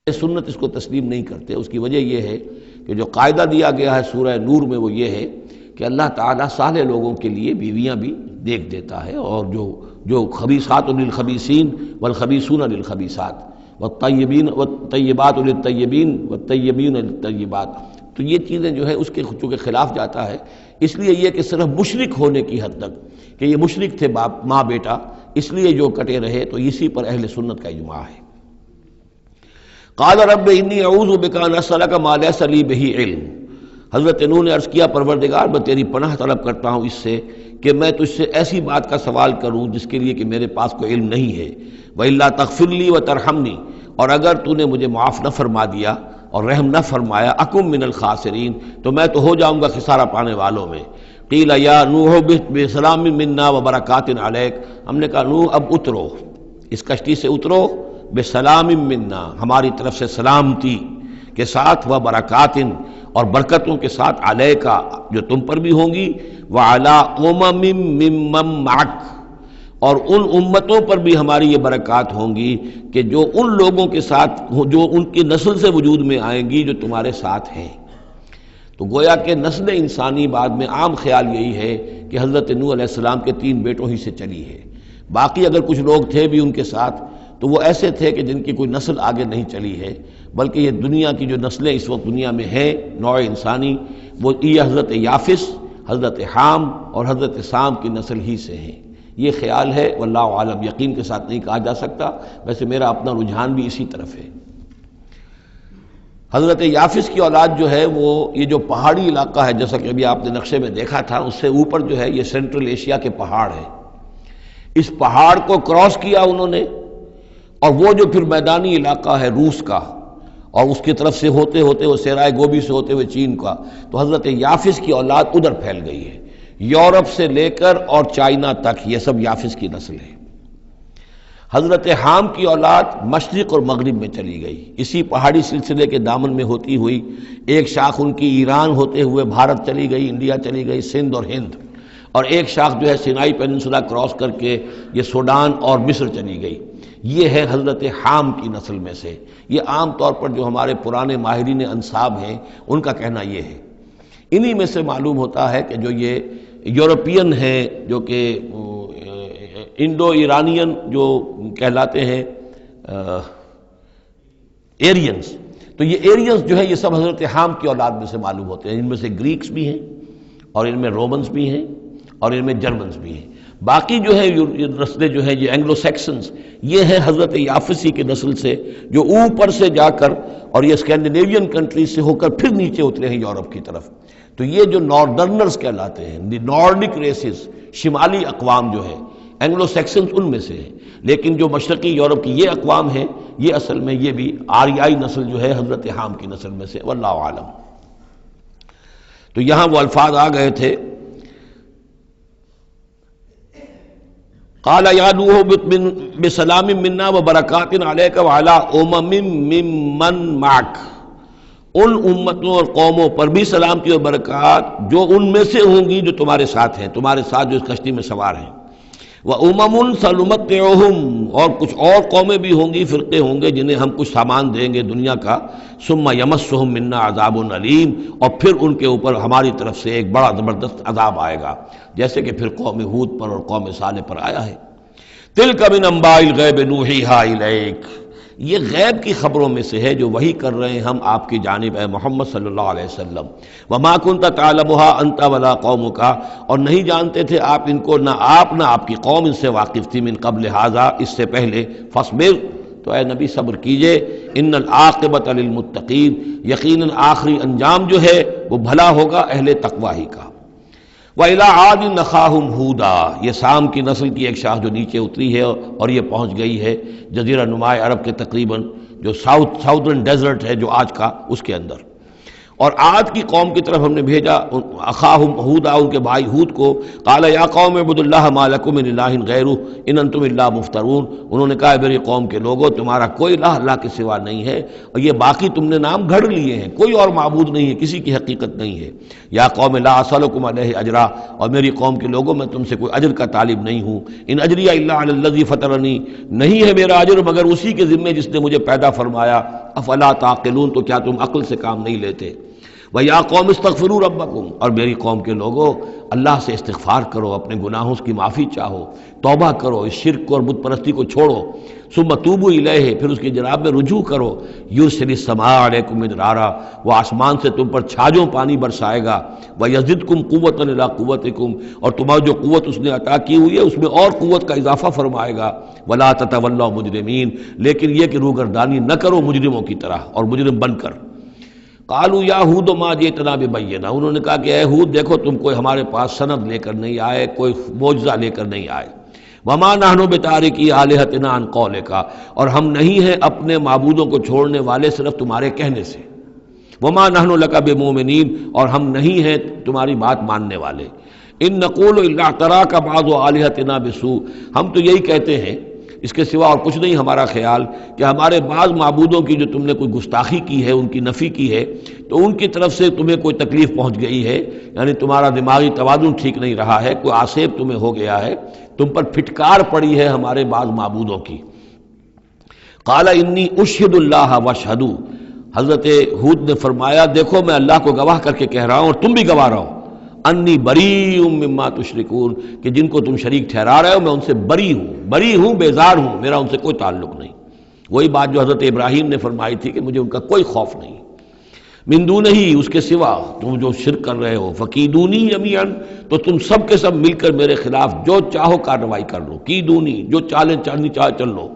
سنت اس کو تسلیم نہیں کرتے، اس کی وجہ یہ ہے کہ جو قاعدہ دیا گیا ہے سورہ نور میں وہ یہ ہے کہ اللہ تعالیٰ صالح لوگوں کے لیے بیویاں بھی دیکھ دیتا ہے، اور جو خبیثات للخبیثین والخبیثون للخبیثات والطیبات للطیبین والطیبین للطیبات، تو یہ چیزیں جو ہے اس کے چونکہ خلاف جاتا ہے، اس لیے یہ کہ صرف مشرک ہونے کی حد تک کہ یہ مشرک تھے ماں بیٹا، اس لیے جو کٹے رہے، تو اسی پر اہل سنت کا اجماع ہے۔ قال رب انی اعوذ بک ان اسألک ما لیس لی بہ علم، حضرت نوح نے عرض کیا پروردگار میں تیری پناہ طلب کرتا ہوں اس سے کہ میں تجھ سے ایسی بات کا سوال کروں جس کے لیے کہ میرے پاس کوئی علم نہیں ہے، وَإِلَّا تَغْفِرْ لِي وَتَرْحَمْنِي، اور اگر تو نے مجھے معاف نہ فرما دیا اور رحم نہ فرمایا، اکم من الخاسرین، تو میں تو ہو جاؤں گا خسارہ پانے والوں میں۔ قیل یا نوح اہبط بسلام منا وبرکات علیک، ہم نے کہا نوح اب اترو، اس کشتی سے اترو، بسلام منا، ہماری طرف سے سلامتی کے ساتھ، و برکات، اور برکتوں کے ساتھ، علیکا، جو تم پر بھی ہوں گی، وعلی امم ممن معک، اور ان امتوں پر بھی ہماری یہ برکات ہوں گی کہ جو ان لوگوں کے ساتھ، جو ان کی نسل سے وجود میں آئیں گی جو تمہارے ساتھ ہیں۔ تو گویا کہ نسل انسانی بعد میں عام خیال یہی ہے کہ حضرت نوح علیہ السلام کے 3 بیٹوں ہی سے چلی ہے، باقی اگر کچھ لوگ تھے بھی ان کے ساتھ تو وہ ایسے تھے کہ جن کی کوئی نسل آگے نہیں چلی ہے، بلکہ یہ دنیا کی جو نسلیں اس وقت دنیا میں ہیں نوع انسانی، وہ یہ حضرت یافس، حضرت حام اور حضرت سام کی نسل ہی سے ہیں۔ یہ خیال ہے، واللہ عالم، یقین کے ساتھ نہیں کہا جا سکتا، ویسے میرا اپنا رجحان بھی اسی طرف ہے۔ حضرت یافس کی اولاد جو ہے وہ یہ جو پہاڑی علاقہ ہے، جیسا کہ ابھی آپ نے نقشے میں دیکھا تھا، اس سے اوپر جو ہے یہ سینٹرل ایشیا کے پہاڑ ہیں، اس پہاڑ کو کراس کیا انہوں نے، اور وہ جو پھر میدانی علاقہ ہے روس کا، اور اس کی طرف سے ہوتے ہوتے وہ صحرائے گوبی سے ہوتے ہوئے چین کا، تو حضرت یافس کی اولاد ادھر پھیل گئی ہے، یورپ سے لے کر اور چائنا تک، یہ سب یافس کی نسل ہے۔ حضرت حام کی اولاد مشرق اور مغرب میں چلی گئی، اسی پہاڑی سلسلے کے دامن میں ہوتی ہوئی، ایک شاخ ان کی ایران ہوتے ہوئے بھارت چلی گئی، انڈیا چلی گئی، سندھ اور ہند، اور ایک شاخ جو ہے سینائی پیننسولا کراس کر کے یہ سوڈان اور مصر چلی گئی۔ یہ ہے حضرت حام کی نسل میں سے۔ یہ عام طور پر جو ہمارے پرانے ماہرین انساب ہیں ان کا کہنا یہ ہے۔ انہی میں سے معلوم ہوتا ہے کہ جو یہ یورپین ہیں، جو کہ انڈو ایرانین جو کہلاتے ہیں ایرینز، تو یہ ایرینز جو ہے یہ سب حضرت حام کی اولاد میں سے معلوم ہوتے ہیں۔ ان میں سے گریکس بھی ہیں، اور ان میں رومنز بھی ہیں، اور ان میں جرمنز بھی ہیں۔ باقی جو ہے نسلیں جو ہیں یہ اینگلو سیکسنز، یہ ہیں حضرت یافسی کی نسل سے، جو اوپر سے جا کر اور یہ اسکینڈینیوین کنٹریز سے ہو کر پھر نیچے اترے ہیں یورپ کی طرف۔ تو یہ جو ناردرنرز کہلاتے ہیں، دی نارڈک ریسز، شمالی اقوام جو ہے، اینگلو سیکسنز ان میں سے ہیں، لیکن جو مشرقی یورپ کی یہ اقوام ہیں، یہ اصل میں یہ بھی آریائی نسل جو ہے حضرت حام کی نسل میں سے، واللہ عالم۔ تو یہاں وہ الفاظ آ گئے تھے، قال یا نوح اہبط بسلام منا وبرکات علیک وعلی امم ممن معک، ان امتوں اور قوموں پر بھی سلامتی اور برکات جو ان میں سے ہوں گی جو تمہارے ساتھ ہیں، تمہارے ساتھ جو اس کشتی میں سوار ہیں۔ وَأُمَمٌ سَنُمَتِّعُهُمْ، اور کچھ اور قومیں بھی ہوں گی، فرقے ہوں گے جنہیں ہم کچھ سامان دیں گے دنیا کا، ثُمَّ يَمَسُّهُم مِّنَّا عَذَابٌ أَلِيمٌ، اور پھر ان کے اوپر ہماری طرف سے ایک بڑا زبردست عذاب آئے گا، جیسے کہ پھر قوم ہود پر اور قوم صالح پر آیا ہے۔ تِلْكَ مِنْ أَنْبَاءِ الْغَيْبِ نُوحِيهَا إِلَيْكَ، یہ غیب کی خبروں میں سے ہے جو وحی کر رہے ہیں ہم آپ کی جانب اے محمد صلی اللہ علیہ وسلم۔ وَمَا كُنْتَ تَعْلَمُهَا أَنْتَ وَلَا قَوْمُكَ، اور نہیں جانتے تھے آپ ان کو، نہ آپ نہ آپ کی قوم ان سے واقف تھی، من قبل ھذا، اس سے پہلے، فاصبر، تو اے نبی صبر کیجئے، ان العاقبۃ للمتقین، یقیناً آخری انجام جو ہے وہ بھلا ہوگا اہل تقوی ہی کا۔ وَإِلَىٰ عَادٍ أَخَاهُمْ هُودًا، یہ سام کی نسل کی ایک شاخ جو نیچے اتری ہے اور یہ پہنچ گئی ہے جزیرہ نماء عرب کے تقریباً جو ساؤدرن ڈیزرٹ ہے جو آج کا، اس کے اندر، اور عاد کی قوم کی طرف ہم نے بھیجا اخاہم ہودا، ان کے بھائی ہود کو، قال یا قوم اعبدوا اللہ ما لکم من الہ غیرہ ان انتم الا مفترون، انہوں نے کہا میری قوم کے لوگوں تمہارا کوئی الہ اللہ کے سوا نہیں ہے، اور یہ باقی تم نے نام گھڑ لیے ہیں، کوئی اور معبود نہیں ہے، کسی کی حقیقت نہیں ہے۔ یا قوم لا اسألکم علیہ اجرا، اور میری قوم کے لوگوں میں تم سے کوئی اجر کا طالب نہیں ہوں، ان اجری الا علی الذی فطرنی، نہیں ہے میرا اجر مگر اسی کے ذمے جس نے مجھے پیدا فرمایا، افلا تعقلون، تو کیا تم عقل سے کام نہیں لیتے؟ وَيَا قَوْمِ اسْتَغْفِرُوا رَبَّكُمْ، اور میری قوم کے لوگوں اللہ سے استغفار کرو، اپنے گناہوں کی معافی چاہو، توبہ کرو، اس شرک کو اور بت پرستی کو چھوڑو، ثم توبوا الیہ، پھر اس کی جناب میں رجوع کرو، یرسل السماء علیکم مدرارا، وہ آسمان سے تم پر چھاجوں پانی برسائے گا، ویزدکم قوۃ الی قوتکم، اور تمہاری جو قوت اس نے عطا کی ہوئی ہے اس میں اور قوت کا اضافہ فرمائے گا، ولا تتولوا مجرمین، لیکن یہ کہ روگردانی نہ کرو مجرموں کی طرح اور مجرم بن کر۔ قالوا یا ہود ما جئتنا ببینہ، انہوں نے کہا کہ اے ہود دیکھو تم کوئی ہمارے پاس سند لے کر نہیں آئے، کوئی معجزہ لے کر نہیں آئے، وما نحن بتارکی آلہتنا عن قولک، اور ہم نہیں ہیں اپنے معبودوں کو چھوڑنے والے صرف تمہارے کہنے سے، وما نحن لک بمؤمنین، اور ہم نہیں ہیں تمہاری بات ماننے والے، ان نقول الا اعتراک بعض آلہتنا بسوء، ہم تو یہی کہتے ہیں اس کے سوا اور کچھ نہیں ہمارا خیال کہ ہمارے بعض معبودوں کی جو تم نے کوئی گستاخی کی ہے، ان کی نفی کی ہے، تو ان کی طرف سے تمہیں کوئی تکلیف پہنچ گئی ہے، یعنی تمہارا دماغی توازن ٹھیک نہیں رہا ہے، کوئی آسیب تمہیں ہو گیا ہے، تم پر پھٹکار پڑی ہے ہمارے بعض معبودوں کی۔ قال انی اشہد اللہ واشہدوا، حضرت ہود نے فرمایا دیکھو میں اللہ کو گواہ کر کے کہہ رہا ہوں اور تم بھی گواہ رہو، انی بریء مما تشرکون، کہ جن کو تم شریک ٹھہرا رہے ہو میں ان سے بری ہوں، بیزار ہوں، میرا ان سے کوئی تعلق نہیں۔ وہی بات جو حضرت ابراہیم نے فرمائی تھی کہ مجھے ان کا کوئی خوف نہیں، من دونہ ہی، اس کے سوا تم جو شرک کر رہے ہو، فکیدونی جمیعا، تو تم سب کے سب مل کر میرے خلاف جو چاہو کارروائی کر لو، کیدونی، جو چالیں چلنی چاہے چل لو،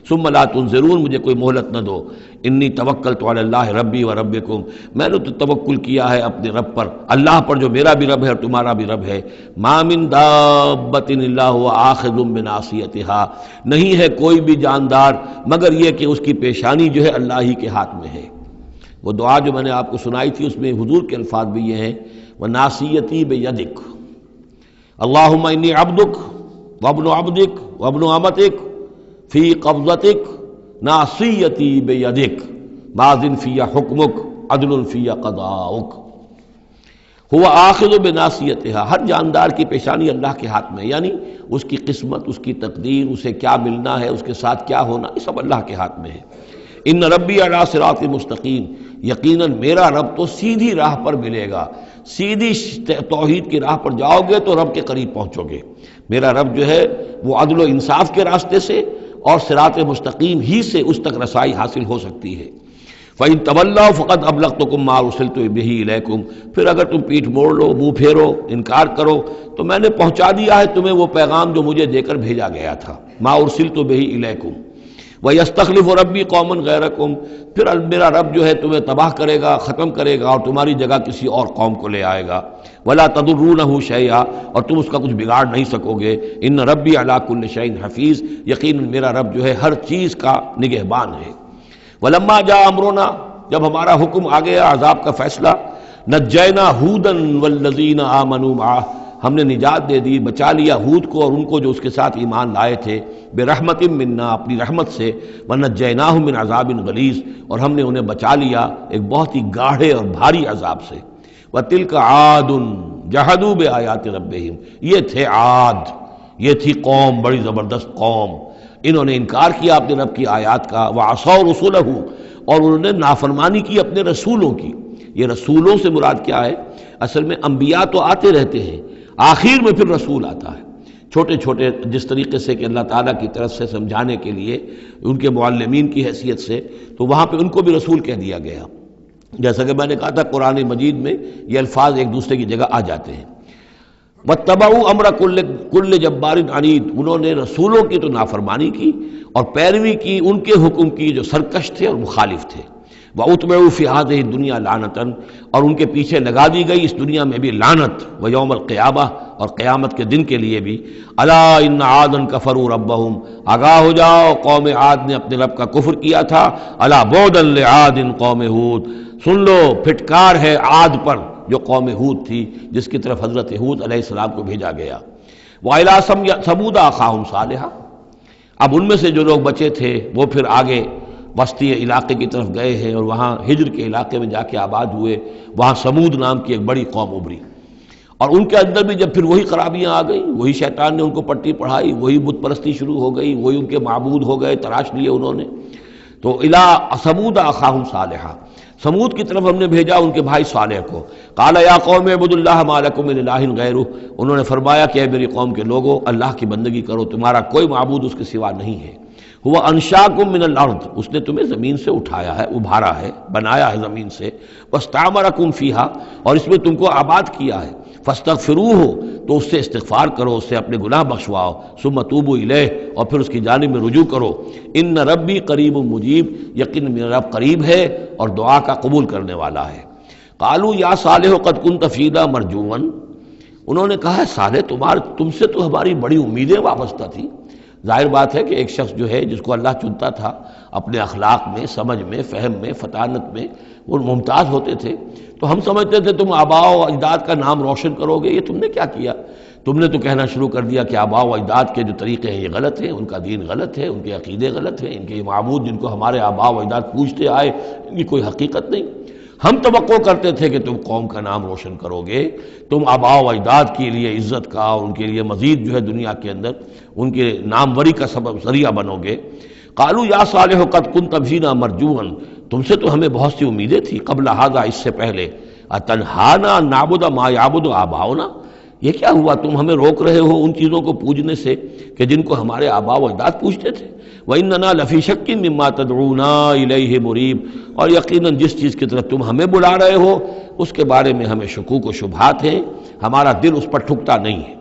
ثم لا تنظرون، مجھے کوئی مہلت نہ دو، انی توکلت علی اللہ ربی و ربکم، میں نے تو توکل کیا ہے اپنے رب پر، اللہ پر جو میرا بھی رب ہے اور تمہارا بھی رب ہے، ما من دابۃ الا هو آخذ بناصیتها، نہیں ہے کوئی بھی جاندار مگر یہ کہ اس کی پیشانی جو ہے اللہ ہی کے ہاتھ میں ہے۔ وہ دعا جو میں نے آپ کو سنائی تھی اس میں حضور کے الفاظ بھی یہ ہیں، وَنَاصِيَتِي بِيَدِكَ اللہم انی عبدک وابن عبدک وابن امتک فی قبضتک ناصیتی بیدک ماض فی حکمک عدل فی قضاؤک۔ ہوا آخذ بناصیتها، ہر جاندار کی پیشانی اللہ کے ہاتھ میں، یعنی اس کی قسمت، اس کی تقدیر، اسے کیا ملنا ہے، اس کے ساتھ کیا ہونا، یہ سب اللہ کے ہاتھ میں ہے۔ ان ربی علی صراط مستقیم، یقیناً میرا رب تو سیدھی راہ پر ملے گا، سیدھی توحید کی راہ پر جاؤ گے تو رب کے قریب پہنچو گے۔ میرا رب جو ہے وہ عدل و انصاف کے راستے سے اور صراط مستقیم ہی سے اس تک رسائی حاصل ہو سکتی ہے۔ فَإِن تَوَلَّوْا فَقَدْ أَبْلَغْتُكُم مَّا أُرْسِلْتُ بِهِ إِلَيْكُمْ، پھر اگر تم پیٹھ موڑ لو، منہ پھیرو، انکار کرو، تو میں نے پہنچا دیا ہے تمہیں وہ پیغام جو مجھے دے کر بھیجا گیا تھا، مَا أُرْسِلْتُ بِهِ إِلَيْكُمْ۔ وَيَسْتَخْلِفُ رَبِّي قَوْمًا غَيْرَكُمْ، پھر میرا رب جو ہے تمہیں تباہ کرے گا، ختم کرے گا اور تمہاری جگہ کسی اور قوم کو لے آئے گا۔ وَلَا تَضُرُّونَهُ شَيْئًا، اور تم اس کا کچھ بگاڑ نہیں سکو گے۔ إِنَّ رَبِّي عَلَىٰ كُلِّ شَيْءٍ حَفِيظٌ، یقیناً میرا رب جو ہے ہر چیز کا نگہبان ہے۔ وَلَمَّا جَاءَ أَمْرُنَا، جب ہمارا حکم آ گیا، عذاب کا فیصلہ، نجینا ہودا والذین آمنوا معہ، ہم نے نجات دے دی، بچا لیا ہود کو اور ان کو جو اس کے ساتھ ایمان لائے تھے، برحمت منا، اپنی رحمت سے، ونجیناہم من عذاب غلیظ، اور ہم نے انہیں بچا لیا ایک بہت ہی گاڑھے اور بھاری عذاب سے۔ وتلک عاد جحدوا بآیات ربہم، یہ تھے عاد، یہ تھی قوم، بڑی زبردست قوم، انہوں نے انکار کیا اپنے رب کی آیات کا، وعصوا رسلہ، اور انہوں نے نافرمانی کی اپنے رسولوں کی۔ یہ رسولوں سے مراد کیا ہے؟ اصل میں انبیاء تو آتے رہتے ہیں، آخر میں پھر رسول آتا ہے، چھوٹے چھوٹے، جس طریقے سے کہ اللہ تعالیٰ کی طرف سے سمجھانے کے لیے ان کے معلمین کی حیثیت سے، تو وہاں پہ ان کو بھی رسول کہہ دیا گیا۔ جیسا کہ میں نے کہا تھا قرآن مجید میں یہ الفاظ ایک دوسرے کی جگہ آ جاتے ہیں۔ وَاتَّبَعُوا أَمْرَ كُلِّ جَبَّارٍ عَنِيدٍ، انہوں نے رسولوں کی تو نافرمانی کی اور پیروی کی ان کے حکم کی جو سرکش تھے اور مخالف تھے۔ وَأُتْبِعُوا فِي هَذِهِ الدُّنْيَا لَعْنَةً، اور ان کے پیچھے لگا دی گئی اس دنیا میں بھی لعنت، وَيَوْمَ الْقِيَامَةِ، اور قیامت کے دن کے لیے بھی۔ أَلَا إِنَّ عَادًا كَفَرُوا رَبَّهُمْ، آگاہ ہو جاؤ قوم عاد نے اپنے رب کا کفر کیا تھا۔ أَلَا بُعْدًا لِعَادٍ قوم ہود، سن لو پھٹکار ہے عاد پر جو قوم ہود تھی، جس کی طرف حضرت ہود علیہ السلام کو بھیجا گیا۔ وَإِلَىٰ ثَمُودَ أَخَاهُمْ صَالِحًا، اب ان میں سے جو لوگ بچے تھے وہ پھر آگے وسطی علاقے کی طرف گئے ہیں اور وہاں ہجر کے علاقے میں جا کے آباد ہوئے، وہاں سمود نام کی ایک بڑی قوم ابھری، اور ان کے اندر بھی جب پھر وہی خرابیاں آ گئیں، وہی شیطان نے ان کو پٹی پڑھائی، وہی بت پرستی شروع ہو گئی، وہی ان کے معبود ہو گئے، تراش لیے انہوں نے۔ تو الی ثمود اخاہم صالحا، سمود کی طرف ہم نے بھیجا ان کے بھائی صالح کو، قال یا قوم اعبدوا اللہ ما لکم من الہ غیرہ، انہوں نے فرمایا کہ اے میری قوم کے لوگو اللہ کی بندگی کرو، تمہارا کوئی معبود اس کے سوا نہیں ہے، ہوا انشاکم من الارض، اس نے تمہیں زمین سے اٹھایا ہے، ابھارا ہے، بنایا ہے زمین سے، واستعمرکم فیہا، اور اس میں تم کو آباد کیا ہے، فاستغفروہ، تو اس سے استغفار کرو، اس سے اپنے گناہ بخشواؤ، ثم توبوا الیہ، اور پھر اس کی جانب میں رجوع کرو، ان ربی قریب مجیب، یقین میرا رب قریب ہے اور دعا کا قبول کرنے والا ہے۔ قالوا یا صالح قد کنت فینا مرجوا، انہوں نے کہا صالح تم سے تو ہماری بڑی امیدیں وابستہ تھیں۔ ظاہر بات ہے کہ ایک شخص جو ہے جس کو اللہ چنتا تھا اپنے اخلاق میں، سمجھ میں، فہم میں، فطانت میں وہ ممتاز ہوتے تھے، تو ہم سمجھتے تھے تم آباء و اجداد کا نام روشن کرو گے، یہ تم نے کیا کیا؟ تم نے تو کہنا شروع کر دیا کہ آباء و اجداد کے جو طریقے ہیں یہ غلط ہیں، ان کا دین غلط ہے، ان کے عقیدے غلط ہیں، ان کے معبود جن کو ہمارے آباء و اجداد پوجتے آئے ان کی کوئی حقیقت نہیں۔ ہم توقع کرتے تھے کہ تم قوم کا نام روشن کرو گے، تم آباء و اجداد کے لیے عزت کا اور ان کے لیے مزید جو ہے دنیا کے اندر ان کے ناموری کا سبب ذریعہ بنو گے۔ قالوا یا صالح قد کنت فینا مرجوا، تم سے تو ہمیں بہت سی امیدیں تھی، قبل ھذا، اس سے پہلے، اتنہانا ان نعبد ما یعبد آباؤنا، یہ کیا ہوا تم ہمیں روک رہے ہو ان چیزوں کو پوجنے سے کہ جن کو ہمارے آباء و اجداد پوجتے تھے؟ وَإِنَّنَا لَفِي شَكٍّ مِّمَّا تَدْعُونَا إِلَيْهِ مُرِيبٍ، اور یقیناً جس چیز کی طرف تم ہمیں بلا رہے ہو اس کے بارے میں ہمیں شکوک و شبہات ہیں، ہمارا دل اس پر ٹھکتا نہیں ہے۔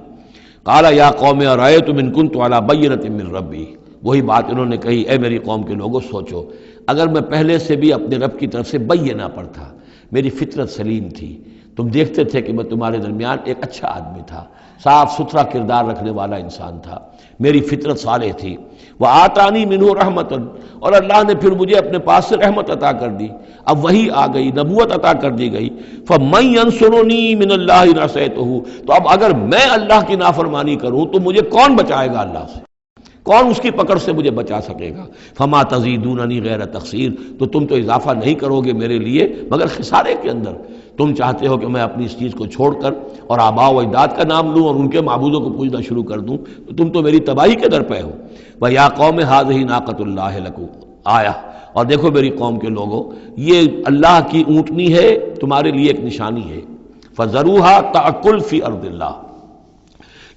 قَالَ يَا قَوْمِ أَرَأَيْتُمْ إِن كُنتُ عَلَىٰ بَيِّنَةٍ مِّن رَّبِّي، وہی بات انہوں نے کہی، اے میری قوم کے لوگوں سوچو، اگر میں پہلے سے بھی اپنے رب کی طرف سے بینہ پر تھا، میری فطرت سلیم تھی، تم دیکھتے تھے کہ میں تمہارے درمیان ایک اچھا آدمی تھا، صاف ستھرا کردار رکھنے والا انسان تھا، میری فطرت صالح تھی، وآتانی منہ رحمتاً، اور اللہ نے پھر مجھے اپنے پاس سے رحمت عطا کر دی، اب وہی آ گئی، نبوت عطا کر دی گئی، فَمَن يَنصُرُنِي مِنَ اللَّهِ إِنْ عَصَيْتُهُ، تو اب اگر میں اللہ کی نافرمانی کروں تو مجھے کون بچائے گا اللہ سے؟ کون اس کی پکڑ سے مجھے بچا سکے گا؟ فما تزیدوننی غیر تقصیر، تو تم تو اضافہ نہیں کرو گے میرے لیے مگر خسارے کے اندر۔ تم چاہتے ہو کہ میں اپنی اس چیز کو چھوڑ کر اور آباء و اجداد کا نام لوں اور ان کے معبودوں کو پوجنا شروع کر دوں، تو تم تو میری تباہی کے در پہ ہو۔ وَيَا قَوْمِ هَٰذِهِ نَاقَةُ اللَّهِ لَكُمْ آیَةٌ، اور دیکھو میری قوم کے لوگوں، یہ اللہ کی اونٹنی ہے، تمہارے لیے ایک نشانی ہے، فَذَرُوهَا تَأْكُلْ فِي أَرْضِ اللَّهِ،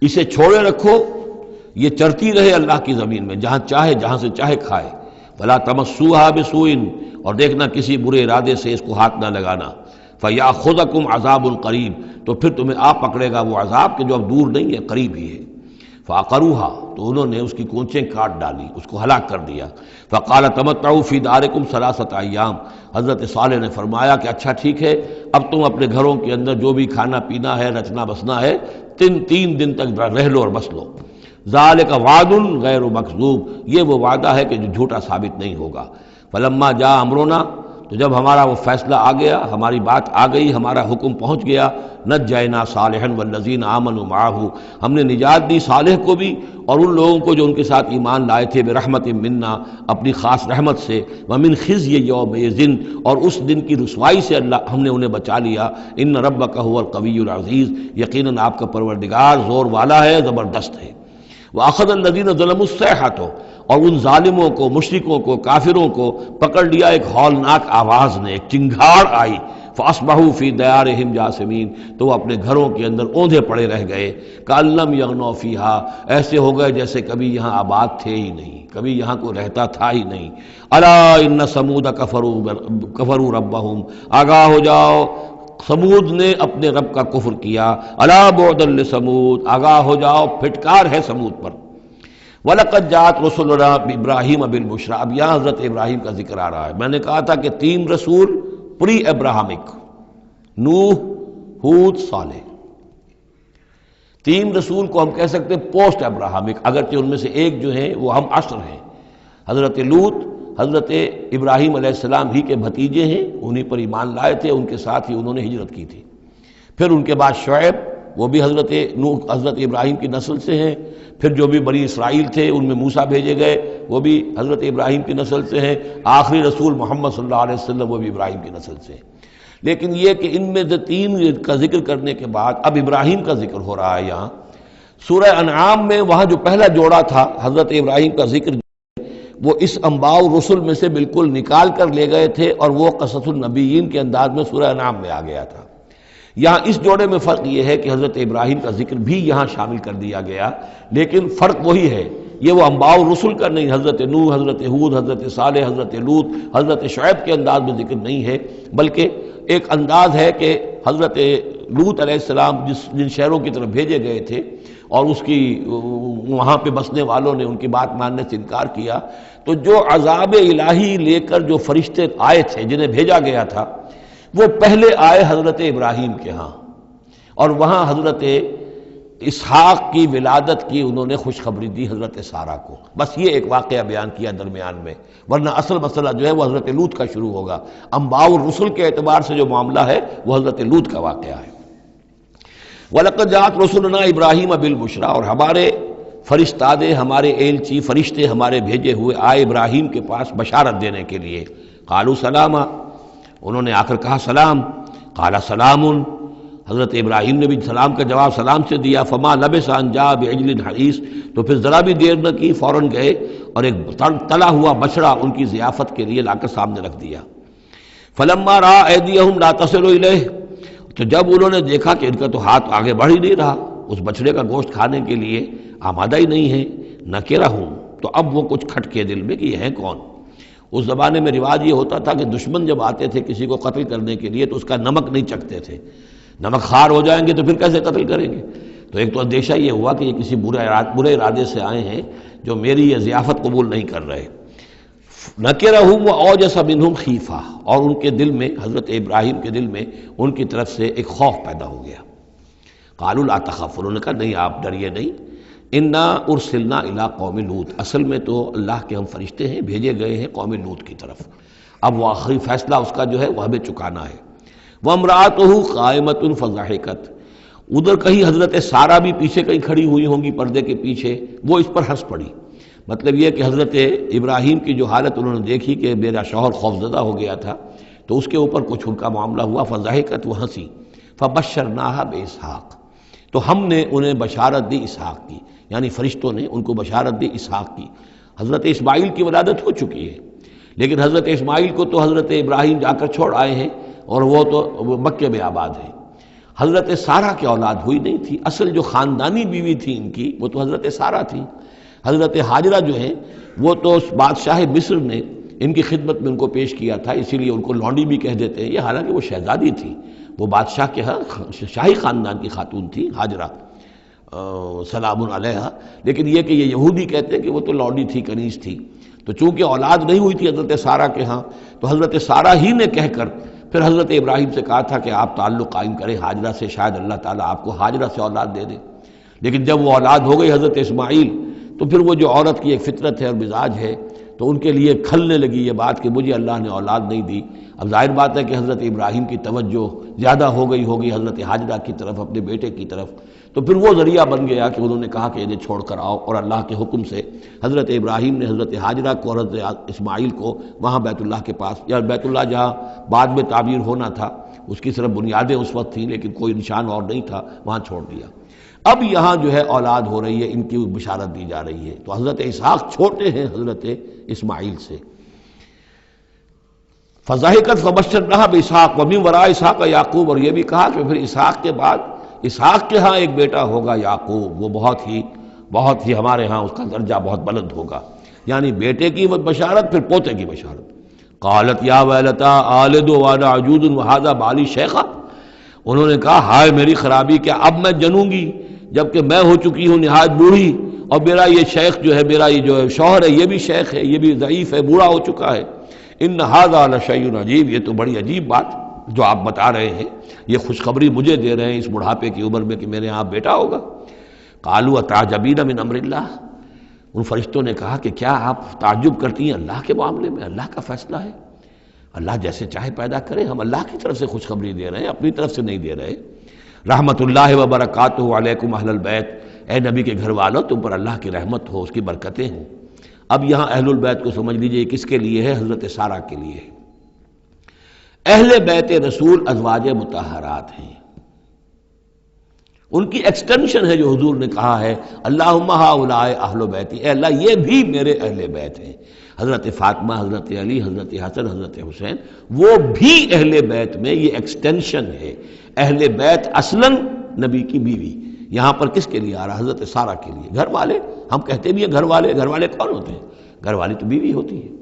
اسے چھوڑے رکھو، یہ چرتی رہے اللہ کی زمین میں، جہاں چاہے جہاں سے چاہے کھائے، وَلَا تَمَسُّوهَا بِسُوءٍ، اور دیکھنا کسی برے ارادے سے اس کو ہاتھ نہ لگانا، فَيَأْخُذَكُمْ عَذَابٌ قَرِيبٌ، تو پھر تمہیں آ پکڑے گا وہ عذاب کہ جو اب دور نہیں ہے، قریب ہی ہے۔ فَعَقَرُوهَا، تو انہوں نے اس کی کونچیں کاٹ ڈالی، اس کو ہلاک کر دیا۔ فَقَالَ تَمَتَّعُوا فِي دَارِكُمْ ثَلَاثَةَ أَيَّامٍ، حضرت صالح نے فرمایا کہ اچھا ٹھیک ہے، اب تم اپنے گھروں کے اندر جو بھی کھانا پینا ہے، رچنا بسنا ہے، تین دن تک رہ لو اور بس لو۔ ذالک وعد غیر مکذوب، یہ وہ وعدہ ہے کہ جو جھوٹا ثابت نہیں ہوگا۔ فلما جاء امرنا، تو جب ہمارا وہ فیصلہ آ گیا، ہماری بات آ گئی، ہمارا حکم پہنچ گیا، نجینا صالحا والذین آمنوا معہ، ہم نے نجات دی صالح کو بھی اور ان لوگوں کو جو ان کے ساتھ ایمان لائے تھے، برحمت منا، اپنی خاص رحمت سے، ومن خزی یومئذ، اور اس دن کی رسوائی سے اللہ ہم نے انہیں بچا لیا۔ ان ربک هو القوی العزیز، یقیناً آپ کا پروردگار زور والا ہے، زبردست ہے۔ وَأَخَذَ الَّذِينَ ظَلَمُوا الصَّيْحَةُ، اور ان ظالموں کو، مشرکوں کو، کافروں کو پکڑ لیا ایک ہولناک آواز نے، ایک چنگھاڑ آئی، فَأَصْبَحُوا فِي دِيَارِهِمْ جَاثِمِينَ، تو وہ اپنے گھروں کے اندر اوندھے پڑے رہ گئے، كَأَن لَّمْ يَغْنَوْا فِيهَا، ایسے ہو گئے جیسے کبھی یہاں آباد تھے ہی نہیں، کبھی یہاں کوئی رہتا تھا ہی نہیں۔ أَلَا إِنَّ ثَمُودَ كَفَرُوا رَبَّهُمْ، آگاہ ہو جاؤ، سمود نے اپنے رب کا کفر کیا۔ الا بعدا لثمود، آگاہ ہو جاؤ، پھٹکار ہے سمود پر۔ وَلَقَدْ جَاءَتْ رُسُلُنَا بِإِبْرَاهِيمَ بِالْبُشْرَىٰ، اب یہاں حضرت ابراہیم کا ذکر آ رہا ہے۔ میں نے کہا تھا کہ 3 رسول پری ابراہمک، نوح، ہود، صالح، 3 رسول کو ہم کہہ سکتے ہیں پوسٹ ابراہمک، اگرچہ ان میں سے ایک جو ہیں وہ ہم عصر ہیں۔ حضرت لوط حضرت ابراہیم علیہ السلام ہی کے بھتیجے ہیں، انہی پر ایمان لائے تھے، ان کے ساتھ ہی انہوں نے ہجرت کی تھی۔ پھر ان کے بعد شعیب، وہ بھی حضرت ابراہیم کی نسل سے ہیں۔ پھر جو بھی بنی اسرائیل تھے ان میں موسیٰ بھیجے گئے، وہ بھی حضرت ابراہیم کی نسل سے ہیں۔ آخری رسول محمد صلی اللہ علیہ وسلم وہ بھی ابراہیم کی نسل سے ہیں۔ لیکن یہ کہ ان میں سے 3 کا ذکر کرنے کے بعد اب ابراہیم کا ذکر ہو رہا ہے یہاں۔ سورہ انعام میں وہاں جو پہلا جوڑا تھا حضرت ابراہیم کا ذکر، وہ اس انباء الرسل میں سے بالکل نکال کر لے گئے تھے، اور وہ قصص النبیین کے انداز میں سورہ انعام میں آ گیا تھا۔ یہاں اس جوڑے میں فرق یہ ہے کہ حضرت ابراہیم کا ذکر بھی یہاں شامل کر دیا گیا، لیکن فرق وہی ہے، یہ وہ انباء الرسل کا نہیں، حضرت نوح، حضرت ہود، حضرت صالح، حضرت لوط، حضرت شعیب کے انداز میں ذکر نہیں ہے، بلکہ ایک انداز ہے کہ حضرت لوط علیہ السلام جن شہروں کی طرف بھیجے گئے تھے اور اس کی وہاں پہ بسنے والوں نے ان کی بات ماننے سے انکار کیا، تو جو عذاب الہی لے کر جو فرشتے آئے تھے جنہیں بھیجا گیا تھا، وہ پہلے آئے حضرت ابراہیم کے ہاں، اور وہاں حضرت اسحاق کی ولادت کی انہوں نے خوشخبری دی حضرت سارہ کو۔ بس یہ ایک واقعہ بیان کیا درمیان میں، ورنہ اصل مسئلہ جو ہے وہ حضرت لوط کا شروع ہوگا۔ انباء الرسل کے اعتبار سے جو معاملہ ہے وہ حضرت لوط کا واقعہ ہے۔ وَلَقَدْ جَاءَتْ رُسُلُنَا إِبْرَاهِيمَ بِالْبُشْرَىٰ، اور ہمارے فرشتادے، ہمارے ایلچی فرشتے ہمارے بھیجے ہوئے آئے ابراہیم کے پاس بشارت دینے کے لیے۔ قالوا سلاما، انہوں نے آ کر کہا سلام۔ قال سلام، حضرت ابراہیم نے بھی سلام کا جواب سلام سے دیا۔ فما لبث ان جاء بعجل حنیذ، تو پھر ذرا بھی دیر نہ کی، فوراً گئے اور ایک تلا ہوا بچڑا ان کی ضیافت کے لیے لا کر سامنے رکھ دیا۔ فلما رأى أيديهم لا تصل إليه، تو جب انہوں نے دیکھا کہ ان کا تو ہاتھ آگے بڑھ ہی نہیں رہا اس بچڑے کا گوشت کھانے کے لیے، آمادہ ہی نہیں ہے، نکرہم، تو اب وہ کچھ کھٹکے دل میں کہ یہ ہیں کون۔ اس زمانے میں رواج یہ ہوتا تھا کہ دشمن جب آتے تھے کسی کو قتل کرنے کے لیے تو اس کا نمک نہیں چکھتے تھے، نمک خوار ہو جائیں گے تو پھر کیسے قتل کریں گے۔ تو ایک تو اندیشہ یہ ہوا کہ یہ کسی برے ارادے سے آئے ہیں جو میری یہ ضیافت قبول نہیں کر رہے۔ نکرہم واوجس منہم خیفہ، اور ان کے دل میں، حضرت ابراہیم کے دل میں ان کی طرف سے ایک خوف پیدا ہو گیا۔ قالوا لا تخف، انہوں نے کہا نہیں آپ ڈریے نہیں، انا ارسلنا الی قوم لوط، اصل میں تو اللہ کے ہم فرشتے ہیں، بھیجے گئے ہیں قوم لوط کی طرف، اب وہ آخری فیصلہ اس کا جو ہے وہ ہمیں چکانا ہے۔ وامرأتہ قائمۃ فضحکت، ادھر کہیں حضرت سارہ بھی پیچھے کہیں کھڑی ہوئی ہوں گی پردے کے پیچھے، وہ اس پر ہنس پڑی۔ مطلب یہ کہ حضرت ابراہیم کی جو حالت انہوں نے دیکھی کہ میرا شوہر خوفزدہ ہو گیا تھا، تو اس کے اوپر کچھ ان کا معاملہ ہوا، فضحکت، وہ ہنسی۔ فبشرناہا باسحاق، تو ہم نے انہیں بشارت دی اسحاق کی، یعنی فرشتوں نے ان کو بشارت دی اسحاق کی۔ حضرت اسماعیل کی ولادت ہو چکی ہے، لیکن حضرت اسماعیل کو تو حضرت ابراہیم جا کر چھوڑ آئے ہیں اور وہ تو مکے میں آباد ہیں۔ حضرت سارہ کی اولاد ہوئی نہیں تھی، اصل جو خاندانی بیوی تھی ان کی وہ تو حضرت سارہ تھی۔ حضرت ہاجرہ جو ہیں وہ تو بادشاہ مصر نے ان کی خدمت میں ان کو پیش کیا تھا، اسی لیے ان کو لونڈی بھی کہہ دیتے ہیں یہ، حالانکہ وہ شہزادی تھی، وہ بادشاہ کے ہاں شاہی خاندان کی خاتون تھی ہاجرہ سلام علیہا، لیکن یہ کہ یہ یہودی کہتے ہیں کہ وہ تو لونڈی تھی، کنیز تھی۔ تو چونکہ اولاد نہیں ہوئی تھی حضرت سارہ کے ہاں، تو حضرت سارہ ہی نے کہہ کر پھر حضرت ابراہیم سے کہا تھا کہ آپ تعلق قائم کریں ہاجرہ سے، شاید اللہ تعالیٰ آپ کو ہاجرہ سے اولاد دے دے۔ لیکن جب وہ اولاد ہو گئی حضرت اسماعیل، تو پھر وہ جو عورت کی ایک فطرت ہے اور مزاج ہے، تو ان کے لیے کھلنے لگی یہ بات کہ مجھے اللہ نے اولاد نہیں دی۔ اب ظاہر بات ہے کہ حضرت ابراہیم کی توجہ زیادہ ہو گئی ہوگی حضرت ہاجرہ کی طرف، اپنے بیٹے کی طرف، تو پھر وہ ذریعہ بن گیا کہ انہوں نے کہا کہ انہیں چھوڑ کر آؤ، اور اللہ کے حکم سے حضرت ابراہیم نے حضرت ہاجرہ کو اور حضرت اسماعیل کو وہاں بیت اللہ کے پاس، یا بیت اللہ جہاں بعد میں تعمیر ہونا تھا اس کی صرف بنیادیں اس وقت تھیں لیکن کوئی نشان اور نہیں تھا، وہاں چھوڑ دیا۔ اب یہاں جو ہے اولاد ہو رہی ہے، ان کی بشارت دی جا رہی ہے، تو حضرت اسحاق چھوٹے ہیں حضرت اسماعیل سے۔ فضحکت فبشرناہا باسحاق ومن وراء اسحاق یعقوب، اور یہ بھی کہا کہ پھر اسحاق کے بعد اسحاق کے ہاں ایک بیٹا ہوگا یعقوب، وہ بہت ہی ہمارے ہاں اس کا درجہ بہت بلند ہوگا، یعنی بیٹے کی بشارت پھر پوتے کی بشارت۔ قالت یا ویلتا آلد وانا عجوز وہذا بالی شیخا، انہوں نے کہا ہائے میری خرابی، کیا اب میں جنوں گی جبکہ میں ہو چکی ہوں نہایت بوڑھی، اور میرا یہ شیخ جو ہے، میرا یہ جو شوہر ہے یہ بھی شیخ ہے، یہ بھی ضعیف ہے، بوڑھا ہو چکا ہے۔ ان ھذا لشیء عجیب، یہ تو بڑی عجیب بات جو آپ بتا رہے ہیں، یہ خوشخبری مجھے دے رہے ہیں اس بڑھاپے کی عمر میں کہ میرے ہاں بیٹا ہوگا۔ قالوا اتعجبین من امر اللہ، ان فرشتوں نے کہا کہ کیا آپ تعجب کرتی ہیں اللہ کے معاملے میں؟ اللہ کا فیصلہ ہے، اللہ جیسے چاہے پیدا کرے، ہم اللہ کی طرف سے خوشخبری دے رہے ہیں، اپنی طرف سے نہیں دے رہے۔ رحمت اللہ وبرکاتہ علیکم اہل البیت، اے نبی کے گھر والوں تم پر اللہ کی رحمت ہو، اس کی برکتیں ہوں۔ اب یہاں اہل البیت کو سمجھ لیجئے کس کے لیے ہے؟ حضرت سارہ کے لیے ہے۔ اہل بیت رسول ازواج مطہرات ہیں، ان کی ایکسٹینشن ہے جو حضور نے کہا ہے اللہم ہؤلاء اہل بیتی، اے اللہ یہ بھی میرے اہل بیت ہیں۔ حضرت فاطمہ، حضرت علی، حضرت حسن، حضرت حسین، وہ بھی اہل بیت میں یہ ایکسٹینشن ہے۔ اہل بیت اصلاً نبی کی بیوی، یہاں پر کس کے لیے آ رہا؟ حضرت سارہ کے لیے۔ گھر والے ہم کہتے بھی ہیں گھر والے، گھر والے کون ہوتے ہیں؟ گھر والی تو بیوی ہوتی ہے۔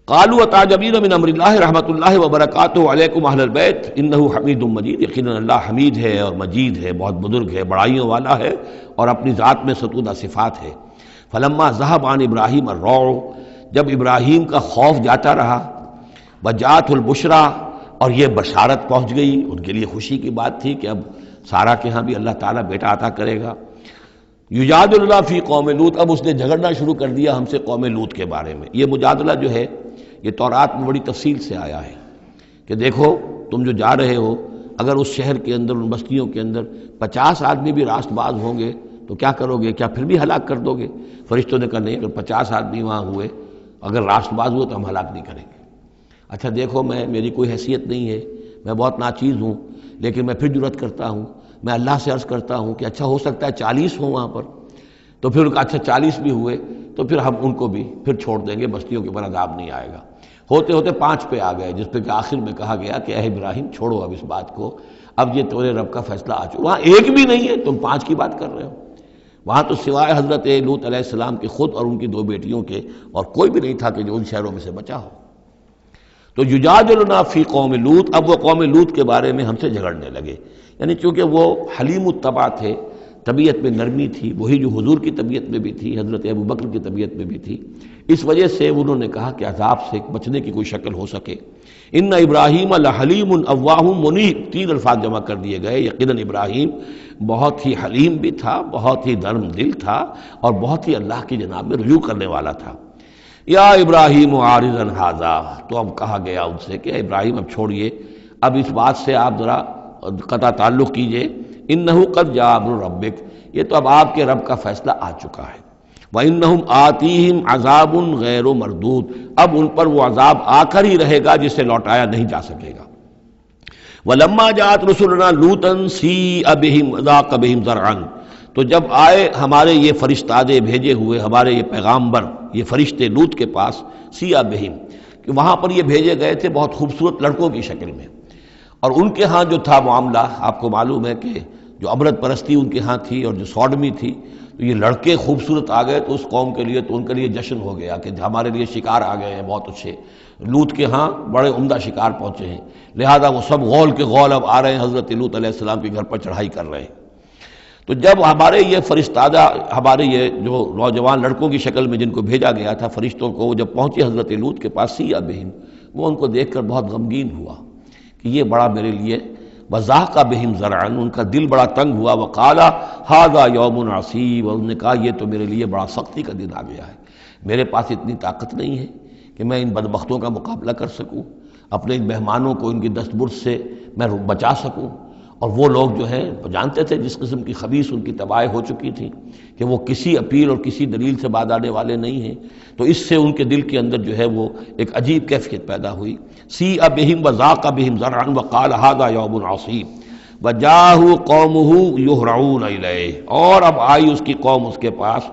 قالوا اتعجبین من امر اللہ رحمۃ اللہ وبرکاتہ علیکم اہل البیت انہ حمید مجید، یقیناً اللہ حمید ہے اور مجید ہے، بہت بزرگ ہے، بڑائیوں والا ہے اور اپنی ذات میں ستودہ صفات ہے۔ فلما ذهب عن ابراہیم الروع، جب ابراہیم کا خوف جاتا رہا، وجاءت البشریٰ، اور یہ بشارت پہنچ گئی، ان کے لیے خوشی کی بات تھی کہ اب سارہ کے ہاں بھی اللہ تعالیٰ بیٹا عطا کرے گا۔ یجادلنا فی قوم لوط، اب اس نے جھگڑنا شروع کر دیا ہم سے قوم لوط کے بارے میں۔ یہ مجادلہ جو ہے یہ تورات میں بڑی تفصیل سے آیا ہے کہ دیکھو تم جو جا رہے ہو، اگر اس شہر کے اندر، ان بستیوں کے اندر 50 آدمی بھی راست باز ہوں گے تو کیا کرو گے؟ کیا پھر بھی ہلاک کر دو گے؟ فرشتوں نے کہا نہیں، اگر 50 آدمی وہاں ہوئے، اگر راست باز ہوئے تو ہم ہلاک نہیں کریں گے۔ اچھا دیکھو، میری کوئی حیثیت نہیں ہے، میں بہت ناچیز ہوں، لیکن میں پھر جرأت کرتا ہوں، میں اللہ سے عرض کرتا ہوں کہ اچھا ہو سکتا ہے 40 ہوں وہاں پر، تو پھر اچھا 40 بھی ہوئے تو پھر ہم ان کو بھی پھر چھوڑ دیں گے، بستیوں کے اوپر عذاب نہیں آئے گا۔ ہوتے ہوتے 5 پہ آ گئے، جس پہ کہ آخر میں کہا گیا کہ اے ابراہیم چھوڑو اب اس بات کو، اب یہ تمہارے رب کا فیصلہ آ چکا۔ وہاں ایک بھی نہیں ہے، تم 5 کی بات کر رہے ہو۔ وہاں تو سوائے حضرت لوط علیہ السلام کے خود اور ان کی 2 بیٹیوں کے اور کوئی بھی نہیں تھا کہ جو ان شہروں میں سے بچا ہو۔ تو یجادلنا فی قوم لوط، اب وہ قوم لوط کے بارے میں ہم سے جھگڑنے لگے، یعنی چونکہ وہ حلیم الطبع تھے، طبیعت میں نرمی تھی، وہی جو حضور کی طبیعت میں بھی تھی، حضرت ابوبکر کی طبیعت میں بھی تھی، اس وجہ سے انہوں نے کہا کہ عذاب سے بچنے کی کوئی شکل ہو سکے۔ ان ابراہیم لحلیم اواہ منیب، 3 الفاظ جمع کر دیے گئے۔ یقیناً ابراہیم بہت ہی حلیم بھی تھا، بہت ہی نرم دل تھا اور بہت ہی اللہ کی جناب میں رجوع کرنے والا تھا۔ یا ابراہیم عارضا ھذا، تو اب کہا گیا ان سے کہ ابراہیم اب چھوڑیے، اب اس بات سے آپ ذرا قطع تعلق کیجئے۔ انہ قد جاء امر ربک، یہ تو اب آپ کے رب کا فیصلہ آ چکا ہے۔ وَإِنَّهُمْ آتِيهِمْ عَذَابٌ غَيْرُ مَرْدُودٌ، اب ان پر وہ عذاب آ کر ہی رہے گا جسے لوٹایا نہیں جا سکے گا۔ وَلَمَّا جَاءَتْ رُسُلُنَا لُوطًا سِیءَ بِهِمْ وَضَاقَ بِهِمْ ذَرْعًا، تو جب آئے ہمارے یہ فرشتادے بھیجے ہوئے، ہمارے یہ پیغامبر، یہ فرشتے لوط کے پاس، سِیءَ بِهِمْ، کہ وہاں پر یہ بھیجے گئے تھے بہت خوبصورت لڑکوں کی شکل میں، اور ان کے ہاں جو تھا معاملہ، آپ کو معلوم ہے کہ جو عبرت پرستی ان کے ہاں تھی اور جو سوڈمی تھی، تو یہ لڑکے خوبصورت آ گئے تو اس قوم کے لیے، تو ان کے لیے جشن ہو گیا کہ ہمارے لیے شکار آ گئے ہیں بہت اچھے، لوط کے ہاں بڑے عمدہ شکار پہنچے ہیں، لہذا وہ سب غول کے غول اب آ رہے ہیں، حضرت لوط علیہ السلام کے گھر پر چڑھائی کر رہے ہیں۔ تو جب ہمارے یہ فرشتادہ، ہمارے یہ جو نوجوان لڑکوں کی شکل میں جن کو بھیجا گیا تھا فرشتوں کو، وہ جب پہنچے حضرت لوط کے پاس، سِیءَ بِهِمْ، وہ ان کو دیکھ کر بہت غمگین ہوا کہ یہ بڑا میرے لیے، وَضَاقَ بِهِمْ ذَرْعًا، ان کا دل بڑا تنگ ہوا، وَقَالَ هَذَا يَوْمٌ عَصِیبٌ، اور انہوں نے کہا یہ تو میرے لیے بڑا سختی کا دن آ گیا ہے، میرے پاس اتنی طاقت نہیں ہے کہ میں ان بدبختوں کا مقابلہ کر سکوں، اپنے ان مہمانوں کو ان کی دستبرد سے میں بچا سکوں، اور وہ لوگ جو ہیں جانتے تھے جس قسم کی خبیث ان کی تباہی ہو چکی تھی کہ وہ کسی اپیل اور کسی دلیل سے بعد آنے والے نہیں ہیں، تو اس سے ان کے دل کے اندر جو ہے وہ ایک عجیب کیفیت پیدا ہوئی۔ سِیءَ بِهِمْ وَضَاقَ بِهِمْ ذَرْعًا وَقَالَ هَذَا يَوْمٌ عَصِیبٌ وَجَاءَهُ قَوْمُهُ يُهْرَعُونَ إِلَیْهِ، اور اب آئی اس کی قوم اس کے پاس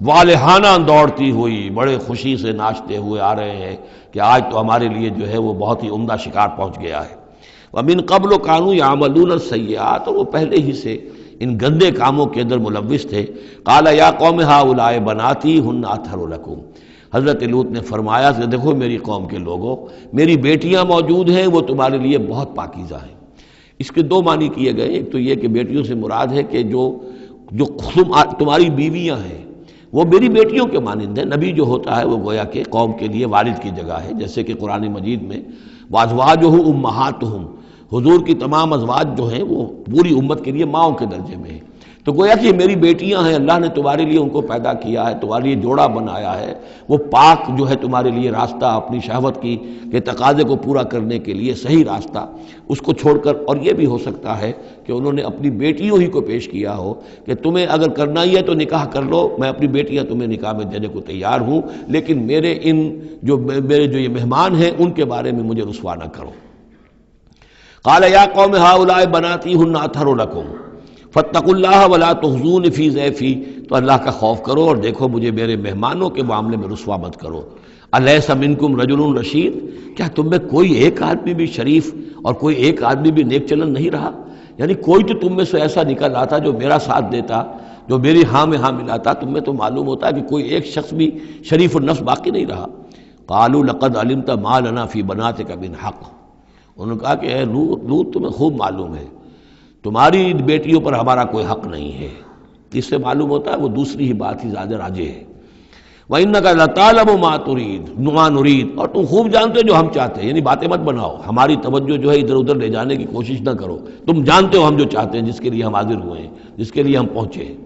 والہانہ دوڑتی ہوئی، بڑے خوشی سے ناچتے ہوئے آ رہے ہیں کہ آج تو ہمارے لیے جو ہے وہ بہت ہی عمدہ شکار پہنچ گیا ہے۔ وَمِن قَبْلُ كَانُوا يَعْمَلُونَ السَّیِّئَاتِ، اور وہ پہلے ہی سے ان گندے کاموں کے اندر ملوث تھے۔ قَالَ يَا قَوْمِ هَؤُلَاءِ بَنَاتِي هُنَّ أَطْهَرُ لَكُمْ، حضرت لوط نے فرمایا کہ دیکھو میری قوم کے لوگوں، میری بیٹیاں موجود ہیں، وہ تمہارے لیے بہت پاکیزہ ہیں۔ اس کے 2 معنی کیے گئے، ایک تو یہ کہ بیٹیوں سے مراد ہے کہ جو تمہاری بیویاں ہیں وہ میری بیٹیوں کے مانند ہیں۔ نبی جو ہوتا ہے وہ گویا کہ قوم کے لیے والد کی جگہ ہے، جیسے کہ قرآن مجید میں وَأَزْوَاجُهُ أُمَّهَاتُهُمْ، حضور کی تمام ازواج جو ہیں وہ پوری امت کے لیے ماؤں کے درجے میں ہیں، تو گویا کہ یہ میری بیٹیاں ہیں، اللہ نے تمہارے لیے ان کو پیدا کیا ہے، تمہارے لیے جوڑا بنایا ہے، وہ پاک جو ہے تمہارے لیے راستہ اپنی شہوت کی کے تقاضے کو پورا کرنے کے لیے صحیح راستہ اس کو چھوڑ کر، اور یہ بھی ہو سکتا ہے کہ انہوں نے اپنی بیٹیوں ہی کو پیش کیا ہو کہ تمہیں اگر کرنا ہی ہے تو نکاح کر لو، میں اپنی بیٹیاں تمہیں نکاح میں دینے کو تیار ہوں، لیکن میرے جو یہ مہمان ہیں ان کے بارے میں مجھے رسوا نہ کرو۔ قال یا قوم ہؤلاء بناتی ہن اطہر لکم فاتقوا اللہ ولا تخزون فی ضیفی، تو اللہ کا خوف کرو اور دیکھو مجھے میرے مہمانوں کے معاملے میں رسوا مت کرو۔ الیس منکم رجل رشید، کیا تم میں کوئی ایک آدمی بھی شریف اور کوئی ایک آدمی بھی نیک چلن نہیں رہا؟ یعنی کوئی تو تم میں سے ایسا نکل آتا جو میرا ساتھ دیتا، جو میری ہاں میں ہاں ملاتا، تم میں تو معلوم ہوتا ہے کہ کوئی ایک شخص بھی شریف النفس باقی نہیں رہا۔ قالوا لقد علمت ما لنا فی بناتک من حق، انہوں نے کہا کہ اے لوط تمہیں خوب معلوم ہے تمہاری بیٹیوں پر ہمارا کوئی حق نہیں ہے۔ اس سے معلوم ہوتا ہے وہ دوسری ہی بات ہی زیادہ راجح ہے۔ وَإِنَّكَ لَتَعْلَمُ مَا نُرِيدُ، اور تم خوب جانتے ہو جو ہم چاہتے ہیں، یعنی باتیں مت بناؤ، ہماری توجہ جو ہے ادھر ادھر لے جانے کی کوشش نہ کرو، تم جانتے ہو ہم جو چاہتے ہیں، جس کے لیے ہم حاضر ہوئے ہیں، جس کے لیے ہم پہنچے ہیں۔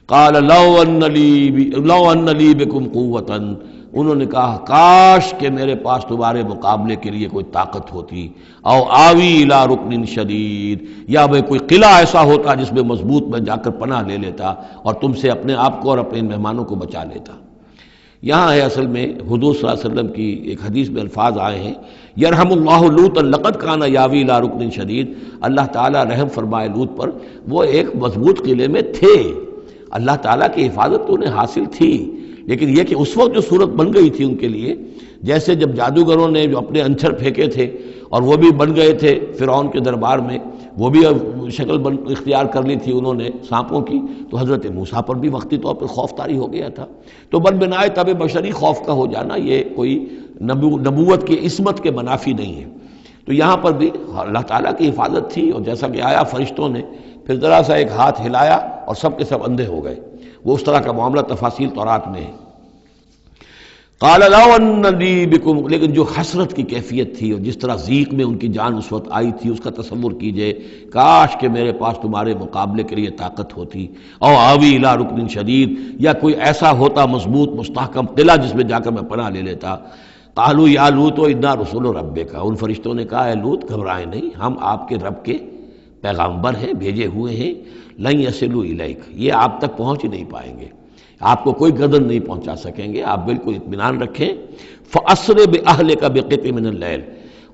قَالَ لَوْ أَنَّ لِي بِكُمْ قُوَّةً، انہوں نے کہا کاش کہ میرے پاس تمہارے مقابلے کے لیے کوئی طاقت ہوتی، او آوی الی رکن شدید، یا میں کوئی قلعہ ایسا ہوتا جس میں مضبوط میں جا کر پناہ لے لیتا اور تم سے اپنے آپ کو اور اپنے مہمانوں کو بچا لیتا۔ یہاں ہے اصل میں حضور صلی اللہ علیہ وسلم کی ایک حدیث میں الفاظ آئے ہیں، یرحم اللہ لوطا لقد کان یاوی الی رکن شدید، اللہ تعالیٰ رحم فرمائے لوط پر، وہ ایک مضبوط قلعے میں تھے، اللہ تعالیٰ کی حفاظت تو انہیں حاصل تھی، لیکن یہ کہ اس وقت جو صورت بن گئی تھی ان کے لیے، جیسے جب جادوگروں نے جو اپنے انچھر پھینکے تھے اور وہ بھی بن گئے تھے فرعون کے دربار میں، وہ بھی شکل اختیار کر لی تھی انہوں نے سانپوں کی، تو حضرت موسیٰ پر بھی وقتی طور پر خوف طاری ہو گیا تھا۔ تو بن بنائے طبع بشری خوف کا ہو جانا یہ کوئی نبوت کی عصمت کے منافی نہیں ہے۔ تو یہاں پر بھی اللہ تعالیٰ کی حفاظت تھی، اور جیسا کہ آیا فرشتوں نے پھر ذرا سا ایک ہاتھ ہلایا اور سب کے سب اندھے ہو گئے، وہ اس طرح کا معاملہ تفاصیل تورات میں ہے۔ قال لو ان لی بکم، لیکن جو حسرت کی کیفیت تھی اور جس طرح ضیق میں ان کی جان اس وقت آئی تھی، اس کا تصور کیجئے، کاش کہ میرے پاس تمہارے مقابلے کے لیے طاقت ہوتی، او آوی الی رکن شدید، یا کوئی ایسا ہوتا مضبوط مستحکم قلعہ جس میں جا کر میں پناہ لے لیتا۔ قالوا یا لوط انا رسول ربک، ان فرشتوں نے کہا اے لوط گھبرائیں نہیں، ہم آپ کے رب کے پیغامبر ہیں، بھیجے ہوئے ہیں، لن یصلوا الیک، یہ آپ تک پہنچ ہی نہیں پائیں گے، آپ کو کوئی گردن نہیں پہنچا سکیں گے، آپ بالکل اطمینان رکھیں۔ فَأَسْرِ بِأَهْلِكَ بِقِطْعٍ مِّنَ اللَّيْلِ،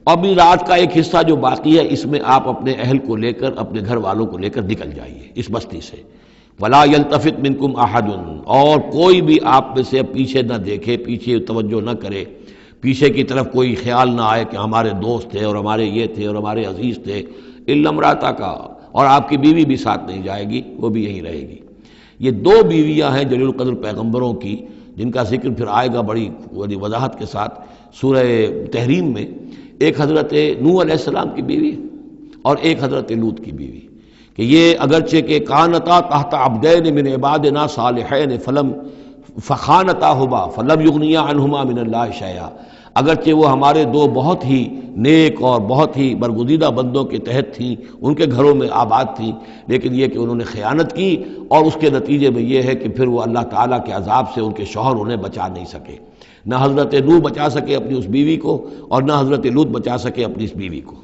ابھی رات کا ایک حصہ جو باقی ہے اس میں آپ اپنے اہل کو لے کر، اپنے گھر والوں کو لے کر نکل جائیے اس بستی سے۔ وَلَا يَلْتَفِتْ مِنْكُمْ أَحَدٌ، اور کوئی بھی آپ میں سے پیچھے نہ دیکھے، پیچھے توجہ نہ کرے، پیچھے کی طرف کوئی خیال نہ آئے کہ ہمارے دوست تھے اور ہمارے یہ تھے اور ہمارے عزیز تھے، إِلَّا امْرَأَتَكَ، اور آپ کی بیوی بھی ساتھ نہیں جائے گی، وہ بھی یہیں رہے گی۔ یہ دو بیویاں ہیں جلیل القدر پیغمبروں کی، جن کا ذکر پھر آئے گا بڑی وضاحت کے ساتھ سورہ تحریم میں، ایک حضرت نوح علیہ السلام کی بیوی اور ایک حضرت لوط کی بیوی، کہ یہ اگرچہ کہ کانتا تحت عبدین من عبادنا صالحین فخانتاہما فلم یغنیا عنہما من اللہ شیئا، اگرچہ وہ ہمارے دو بہت ہی نیک اور بہت ہی برگزیدہ بندوں کے تحت تھیں، ان کے گھروں میں آباد تھیں، لیکن یہ کہ انہوں نے خیانت کی، اور اس کے نتیجے میں یہ ہے کہ پھر وہ اللہ تعالیٰ کے عذاب سے ان کے شوہر انہیں بچا نہیں سکے، نہ حضرت نوح بچا سکے اپنی اس بیوی کو اور نہ حضرت لوط بچا سکے اپنی اس بیوی کو۔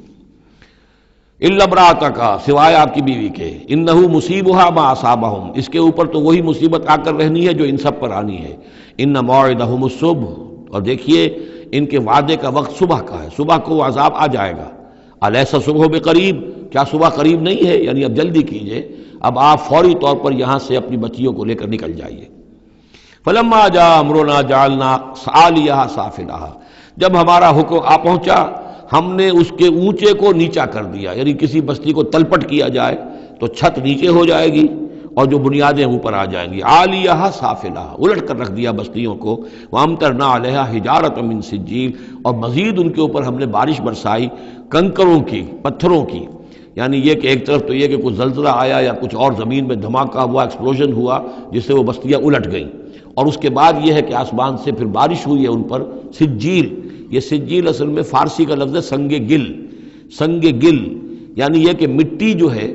الا امرأتک، سوائے آپ کی بیوی کے، انہ مصیبھا ما اصابہم، اس کے اوپر تو وہی مصیبت آ کر رہنی ہے جو ان سب پر آنی ہے۔ ان موعدہم الصبح، اور دیکھیے ان کے وعدے کا وقت صبح کا ہے، صبح کو وہ عذاب آ جائے گا۔ الیس صبح بقریب، کیا صبح قریب نہیں ہے؟ یعنی اب جلدی کیجئے، اب آپ فوری طور پر یہاں سے اپنی بچیوں کو لے کر نکل جائیے۔ فلما جاء امرنا جعلنا عالیہا سافلہا، جب ہمارا حکم آ پہنچا ہم نے اس کے اونچے کو نیچا کر دیا، یعنی کسی بستی کو تلپٹ کیا جائے تو چھت نیچے ہو جائے گی اور جو بنیادیں اوپر آ جائیں گی، عالیہا سافلہا، الٹ کر رکھ دیا بستیوں کو، وامطرنا علیہا حجارۃ من سجیل، اور مزید ان کے اوپر ہم نے بارش برسائی کنکروں کی، پتھروں کی، یعنی یہ کہ ایک طرف تو یہ کہ کچھ زلزلہ آیا یا کچھ اور زمین میں دھماکہ ہوا، ایکسپلوژن ہوا جس سے وہ بستیاں الٹ گئیں، اور اس کے بعد یہ ہے کہ آسمان سے پھر بارش ہوئی ہے ان پر سجیل۔ یہ سجیل اصل میں فارسی کا لفظ ہے سنگ گل، سنگ گل یعنی یہ کہ مٹی جو ہے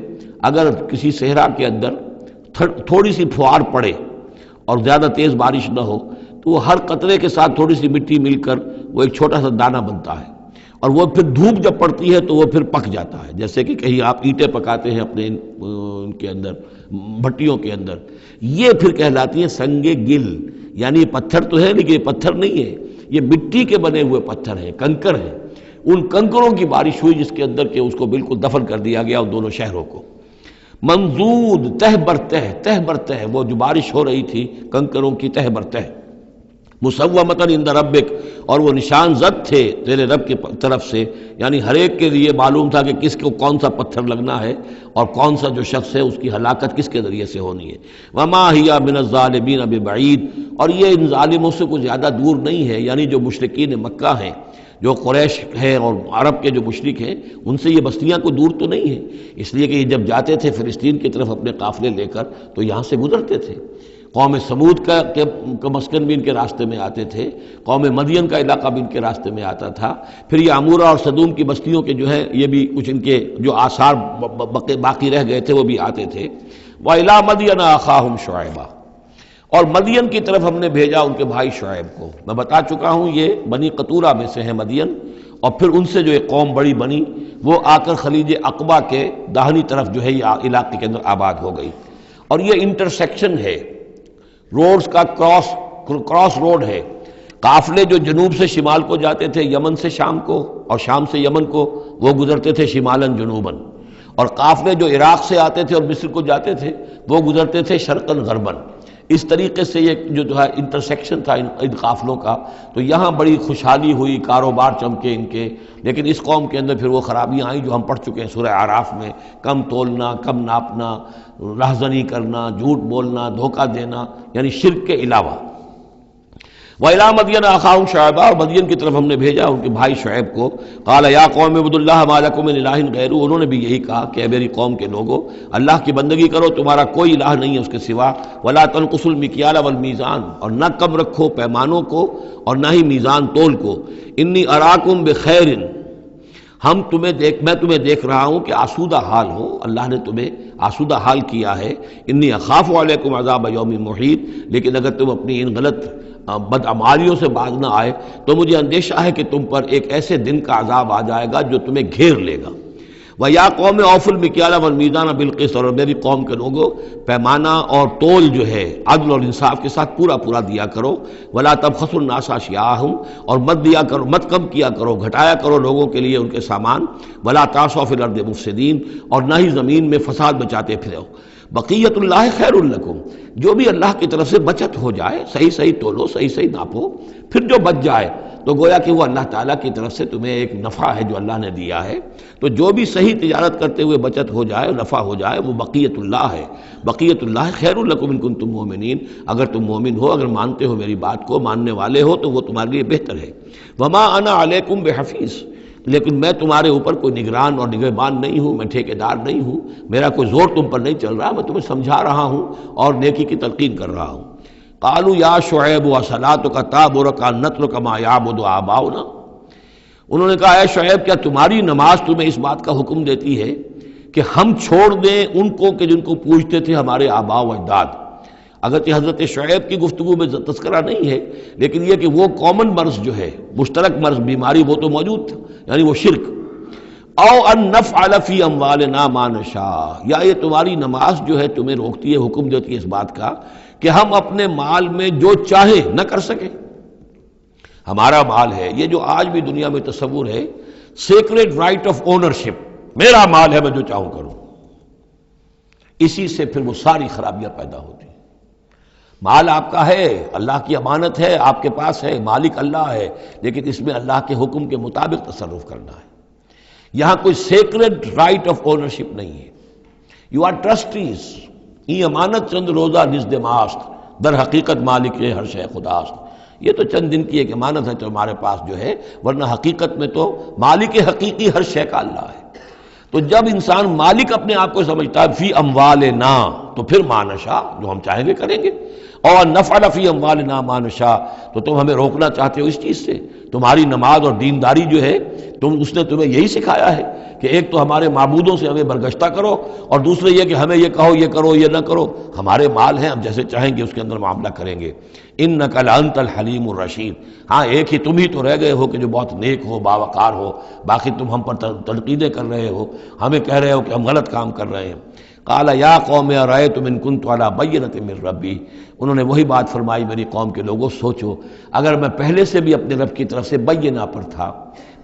اگر کسی صحرا کے اندر تھوڑی سی پھوار پڑے اور زیادہ تیز بارش نہ ہو تو وہ ہر قطرے کے ساتھ تھوڑی سی مٹی مل کر وہ ایک چھوٹا سا دانہ بنتا ہے، اور وہ پھر دھوپ جب پڑتی ہے تو وہ پھر پک جاتا ہے، جیسے کہ کہیں آپ اینٹیں پکاتے ہیں اپنے ان کے اندر بھٹیوں کے اندر، یہ پھر کہلاتی ہے سنگ گل، یعنی یہ پتھر تو ہے لیکن یہ پتھر نہیں ہے، یہ مٹی کے بنے ہوئے پتھر ہیں، کنکر ہیں، ان کنکروں کی بارش ہوئی جس کے اندر کہ اس کو بالکل دفن کر دیا گیا ان دونوں شہروں کو۔ منضود تہ بر تہ وہ جو بارش ہو رہی تھی کنکروں کی تہ بر تہ، مسومۃ عند ربک، اور وہ نشان زد تھے تیرے رب کی طرف سے، یعنی ہر ایک کے لیے معلوم تھا کہ کس کو کون سا پتھر لگنا ہے اور کون سا جو شخص ہے اس کی ہلاکت کس کے ذریعے سے ہونی ہے۔ وما ہی من الظالمین ببعید، اور یہ ان ظالموں سے کوئی زیادہ دور نہیں ہے، یعنی جو مشرکین مکہ ہیں، جو قریش ہیں اور عرب کے جو مشرک ہیں، ان سے یہ بستیاں کوئی دور تو نہیں ہیں، اس لیے کہ یہ جب جاتے تھے فلسطین کی طرف اپنے قافلے لے کر تو یہاں سے گزرتے تھے۔ قوم سمود کا مسکن بھی ان کے راستے میں آتے تھے، قوم مدین کا علاقہ بھی ان کے راستے میں آتا تھا، پھر یہ عمورہ اور صدوم کی بستیوں کے جو ہے یہ بھی کچھ ان کے جو آثار باقی رہ گئے تھے وہ بھی آتے تھے۔ وَإِلَىٰ مَدْيَنَ أَخَاهُمْ شُعَيْبًا، اور مدین کی طرف ہم نے بھیجا ان کے بھائی شعیب کو۔ میں بتا چکا ہوں یہ بنی قطورہ میں سے ہیں مدین، اور پھر ان سے جو ایک قوم بڑی بنی وہ آ کر خلیج عقبہ کے داہنی طرف جو ہے یہ علاقے کے اندر آباد ہو گئی، اور یہ انٹرسیکشن ہے، روڈز کا کراس روڈ ہے۔ قافلے جو جنوب سے شمال کو جاتے تھے یمن سے شام کو، اور شام سے یمن کو، وہ گزرتے تھے شمالاً جنوباً، اور قافلے جو عراق سے آتے تھے اور مصر کو جاتے تھے وہ گزرتے تھے شرقاً غرباً۔ اس طریقے سے یہ جو ہے انٹرسیکشن تھا ان قافلوں کا، تو یہاں بڑی خوشحالی ہوئی، کاروبار چمکے ان کے، لیکن اس قوم کے اندر پھر وہ خرابیاں آئیں جو ہم پڑھ چکے ہیں سورہ اعراف میں، کم تولنا، کم ناپنا، رہزنی کرنا، جھوٹ بولنا، دھوکہ دینا، یعنی شرک کے علاوہ۔ وَإِلَىٰ مَدْيَنَ أَخَاهُمْ شُعَيْبًا، اور مدین کی طرف ہم نے بھیجا ان کے بھائی شعیب کو۔ قَالَ يَا قَوْمِ اعْبُدُوا اللَّهَ مَا لَكُم مِّنْ إِلَٰهٍ غَيْرُهُ، انہوں نے بھی یہی کہا کہ اے میری قوم کے لوگو اللہ کی بندگی کرو، تمہارا کوئی الہ نہیں ہے اس کے سوا۔ وَلَا تَنقُصُوا الْمِكْيَالَ وَالْمِيزَانَ، اور نہ کم رکھو پیمانوں کو اور نہ ہی میزان تول کو۔ إِنِّي أَرَاكُمْ بِخَيْرٍ، میں تمہیں دیکھ رہا ہوں کہ آسودہ حال ہو، اللہ نے تمہیں آسودہ حال کیا ہے۔ انی اخاف علیکم عذاب یوم محیط، لیکن اگر تم اپنی ان غلط بدعمالیوں سے باز نہ آئے تو مجھے اندیشہ ہے کہ تم پر ایک ایسے دن کا عذاب آ جائے گا جو تمہیں گھیر لے گا۔ وَيَا قَوْمِ أَوْفُوا الْمِكْيَالَ وَالْمِيزَانَ بِالْقِسْطِ، اور میری قوم کے لوگوں پیمانہ اور تول جو ہے عدل اور انصاف کے ساتھ پورا پورا دیا کرو۔ وَلَا تَبْخَسُوا النَّاسَ أَشْيَاءَهُمْ، اور مت کم کیا کرو، گھٹایا کرو لوگوں کے لیے ان کے سامان۔ وَلَا تَعْثَوْا فِي الْأَرْضِ مُفْسِدِينَ، اور نہ ہی زمین میں فساد بچاتے پھرو۔ بقیت اللہ خیر لکم، جو بھی اللہ کی طرف سے بچت ہو جائے، صحیح صحیح تولو، صحیح صحیح ناپو، پھر جو بچ جائے تو گویا کہ وہ اللہ تعالیٰ کی طرف سے تمہیں ایک نفع ہے جو اللہ نے دیا ہے، تو جو بھی صحیح تجارت کرتے ہوئے بچت ہو جائے، نفع ہو جائے، وہ بقیت اللہ ہے۔ بقیت اللہ خیر لکم ان کنتم مؤمنین، اگر تم مومن ہو، اگر مانتے ہو میری بات کو، ماننے والے ہو تو وہ تمہارے لیے بہتر ہے۔ وما انا علیکم بحفیظ، لیکن میں تمہارے اوپر کوئی نگران اور نگہبان نہیں ہوں، میں ٹھیکیدار نہیں ہوں، میرا کوئی زور تم پر نہیں چل رہا، میں تمہیں سمجھا رہا ہوں اور نیکی کی تلقین کر رہا ہوں۔ قالوا یا شعیب وصلاتک تأمرک ان نترک ما یعبد آباؤنا، انہوں نے کہا اے شعیب کیا تمہاری نماز تمہیں اس بات کا حکم دیتی ہے کہ ہم چھوڑ دیں ان کو کہ جن کو پوجتے تھے ہمارے آباء و اجداد؟ اگرچہ حضرت شعیب کی گفتگو میں تذکرہ نہیں ہے، لیکن یہ کہ وہ کامن مرض جو ہے، مشترک مرض، بیماری، وہ تو موجود تھا، یعنی وہ شرک۔ او ان نفعل فی اموالنا ما نشاء، یا یہ تمہاری نماز جو ہے تمہیں روکتی ہے، حکم دیتی ہے اس بات کا کہ ہم اپنے مال میں جو چاہے نہ کر سکیں۔ ہمارا مال ہے، یہ جو آج بھی دنیا میں تصور ہے، سیکریٹ رائٹ آف اونرشپ، میرا مال ہے میں جو چاہوں کروں، اسی سے پھر وہ ساری خرابیاں پیدا ہوتی ہیں۔ مال آپ کا ہے، اللہ کی امانت ہے، آپ کے پاس ہے، مالک اللہ ہے، لیکن اس میں اللہ کے حکم کے مطابق تصرف کرنا ہے۔ یہاں کوئی سیکریٹ رائٹ آف اونرشپ نہیں ہے۔ یو آر ٹرسٹیز، یہ امانت چند روزہ نزد ماست، در حقیقت مالک ہر شے خداست۔ یہ تو چند دن کی ایک امانت ہے تو ہمارے پاس جو ہے، ورنہ حقیقت میں تو مالک حقیقی ہر شے کا اللہ ہے۔ تو جب انسان مالک اپنے آپ کو سمجھتا ہے فی اموالنا، تو پھر ما نشاء، جو ہم چاہیں گے کریں گے۔ اور نفعل فی اموالنا ما نشاء، تو تم ہمیں روکنا چاہتے ہو اس چیز سے۔ تمہاری نماز اور دینداری جو ہے، اس نے تمہیں یہی سکھایا ہے کہ ایک تو ہمارے معبودوں سے ہمیں برگشتہ کرو، اور دوسرے یہ کہ ہمیں یہ کہو یہ کرو یہ نہ کرو، ہمارے مال ہیں، ہم جیسے چاہیں گے اس کے اندر معاملہ کریں گے۔ انک لانت الحلیم الرشید، ہاں ایک ہی تم ہی تو رہ گئے ہو کہ جو بہت نیک ہو، باوقار ہو، باقی تم ہم پر تنقیدیں کر رہے ہو، ہمیں کہہ رہے ہو کہ ہم غلط کام کر رہے ہیں۔ قال یا قوم ارأیتم ان کنت علی بینۃ من ربی، انہوں نے وہی بات فرمائی میری قوم کے لوگوں، سوچو اگر میں پہلے سے بھی اپنے رب کی طرف سے بینہ پر تھا،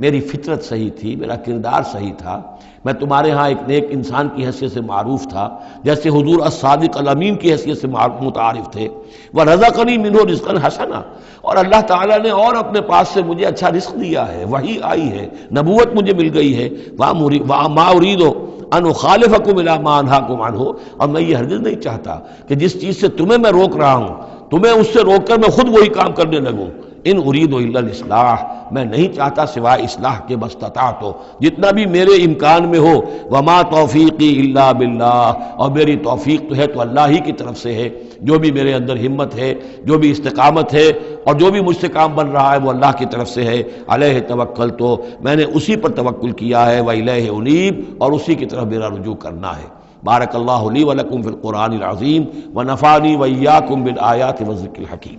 میری فطرت صحیح تھی، میرا کردار صحیح تھا، میں تمہارے ہاں ایک نیک انسان کی حیثیت سے معروف تھا، جیسے حضور الصادق الامین کی حیثیت سے متعارف تھے، وَرَزَقَنِي مِنْهُ رِزْقًا حَسَنًا، اور اللہ تعالیٰ نے اور اپنے پاس سے مجھے اچھا رزق دیا ہے، وحی آئی ہے، نبوت مجھے مل گئی ہے، وَمَا أُرِيدُ أَنْ أُخَالِفَكُمْ إِلَىٰ مَا أَنْهَاكُمْ عَنْهُ، اور میں یہ ہرگز نہیں چاہتا کہ جس چیز سے تمہیں میں روک رہا ہوں، تمہیں اس سے روک کر میں خود وہی کام کرنے لگوں۔ ان اريد الا الاصلاح، میں نہیں چاہتا سوائے اصلاح کے، مستطاعت ہو، جتنا بھی میرے امکان میں ہو، وما توفیقی الا باللہ، اور میری توفیق تو ہے تو اللہ ہی کی طرف سے ہے، جو بھی میرے اندر ہمت ہے، جو بھی استقامت ہے اور جو بھی مجھ سے کام بن رہا ہے وہ اللہ کی طرف سے ہے۔ علیہ توکلت، تو میں نے اسی پر توکل کیا ہے، وإلیہ انیب، اور اسی کی طرف میرا رجوع کرنا ہے۔ بارک اللہ لی ولکم فی القرآن العظیم ونفعنی وإیاکم بالآیات والذکر الحکیم۔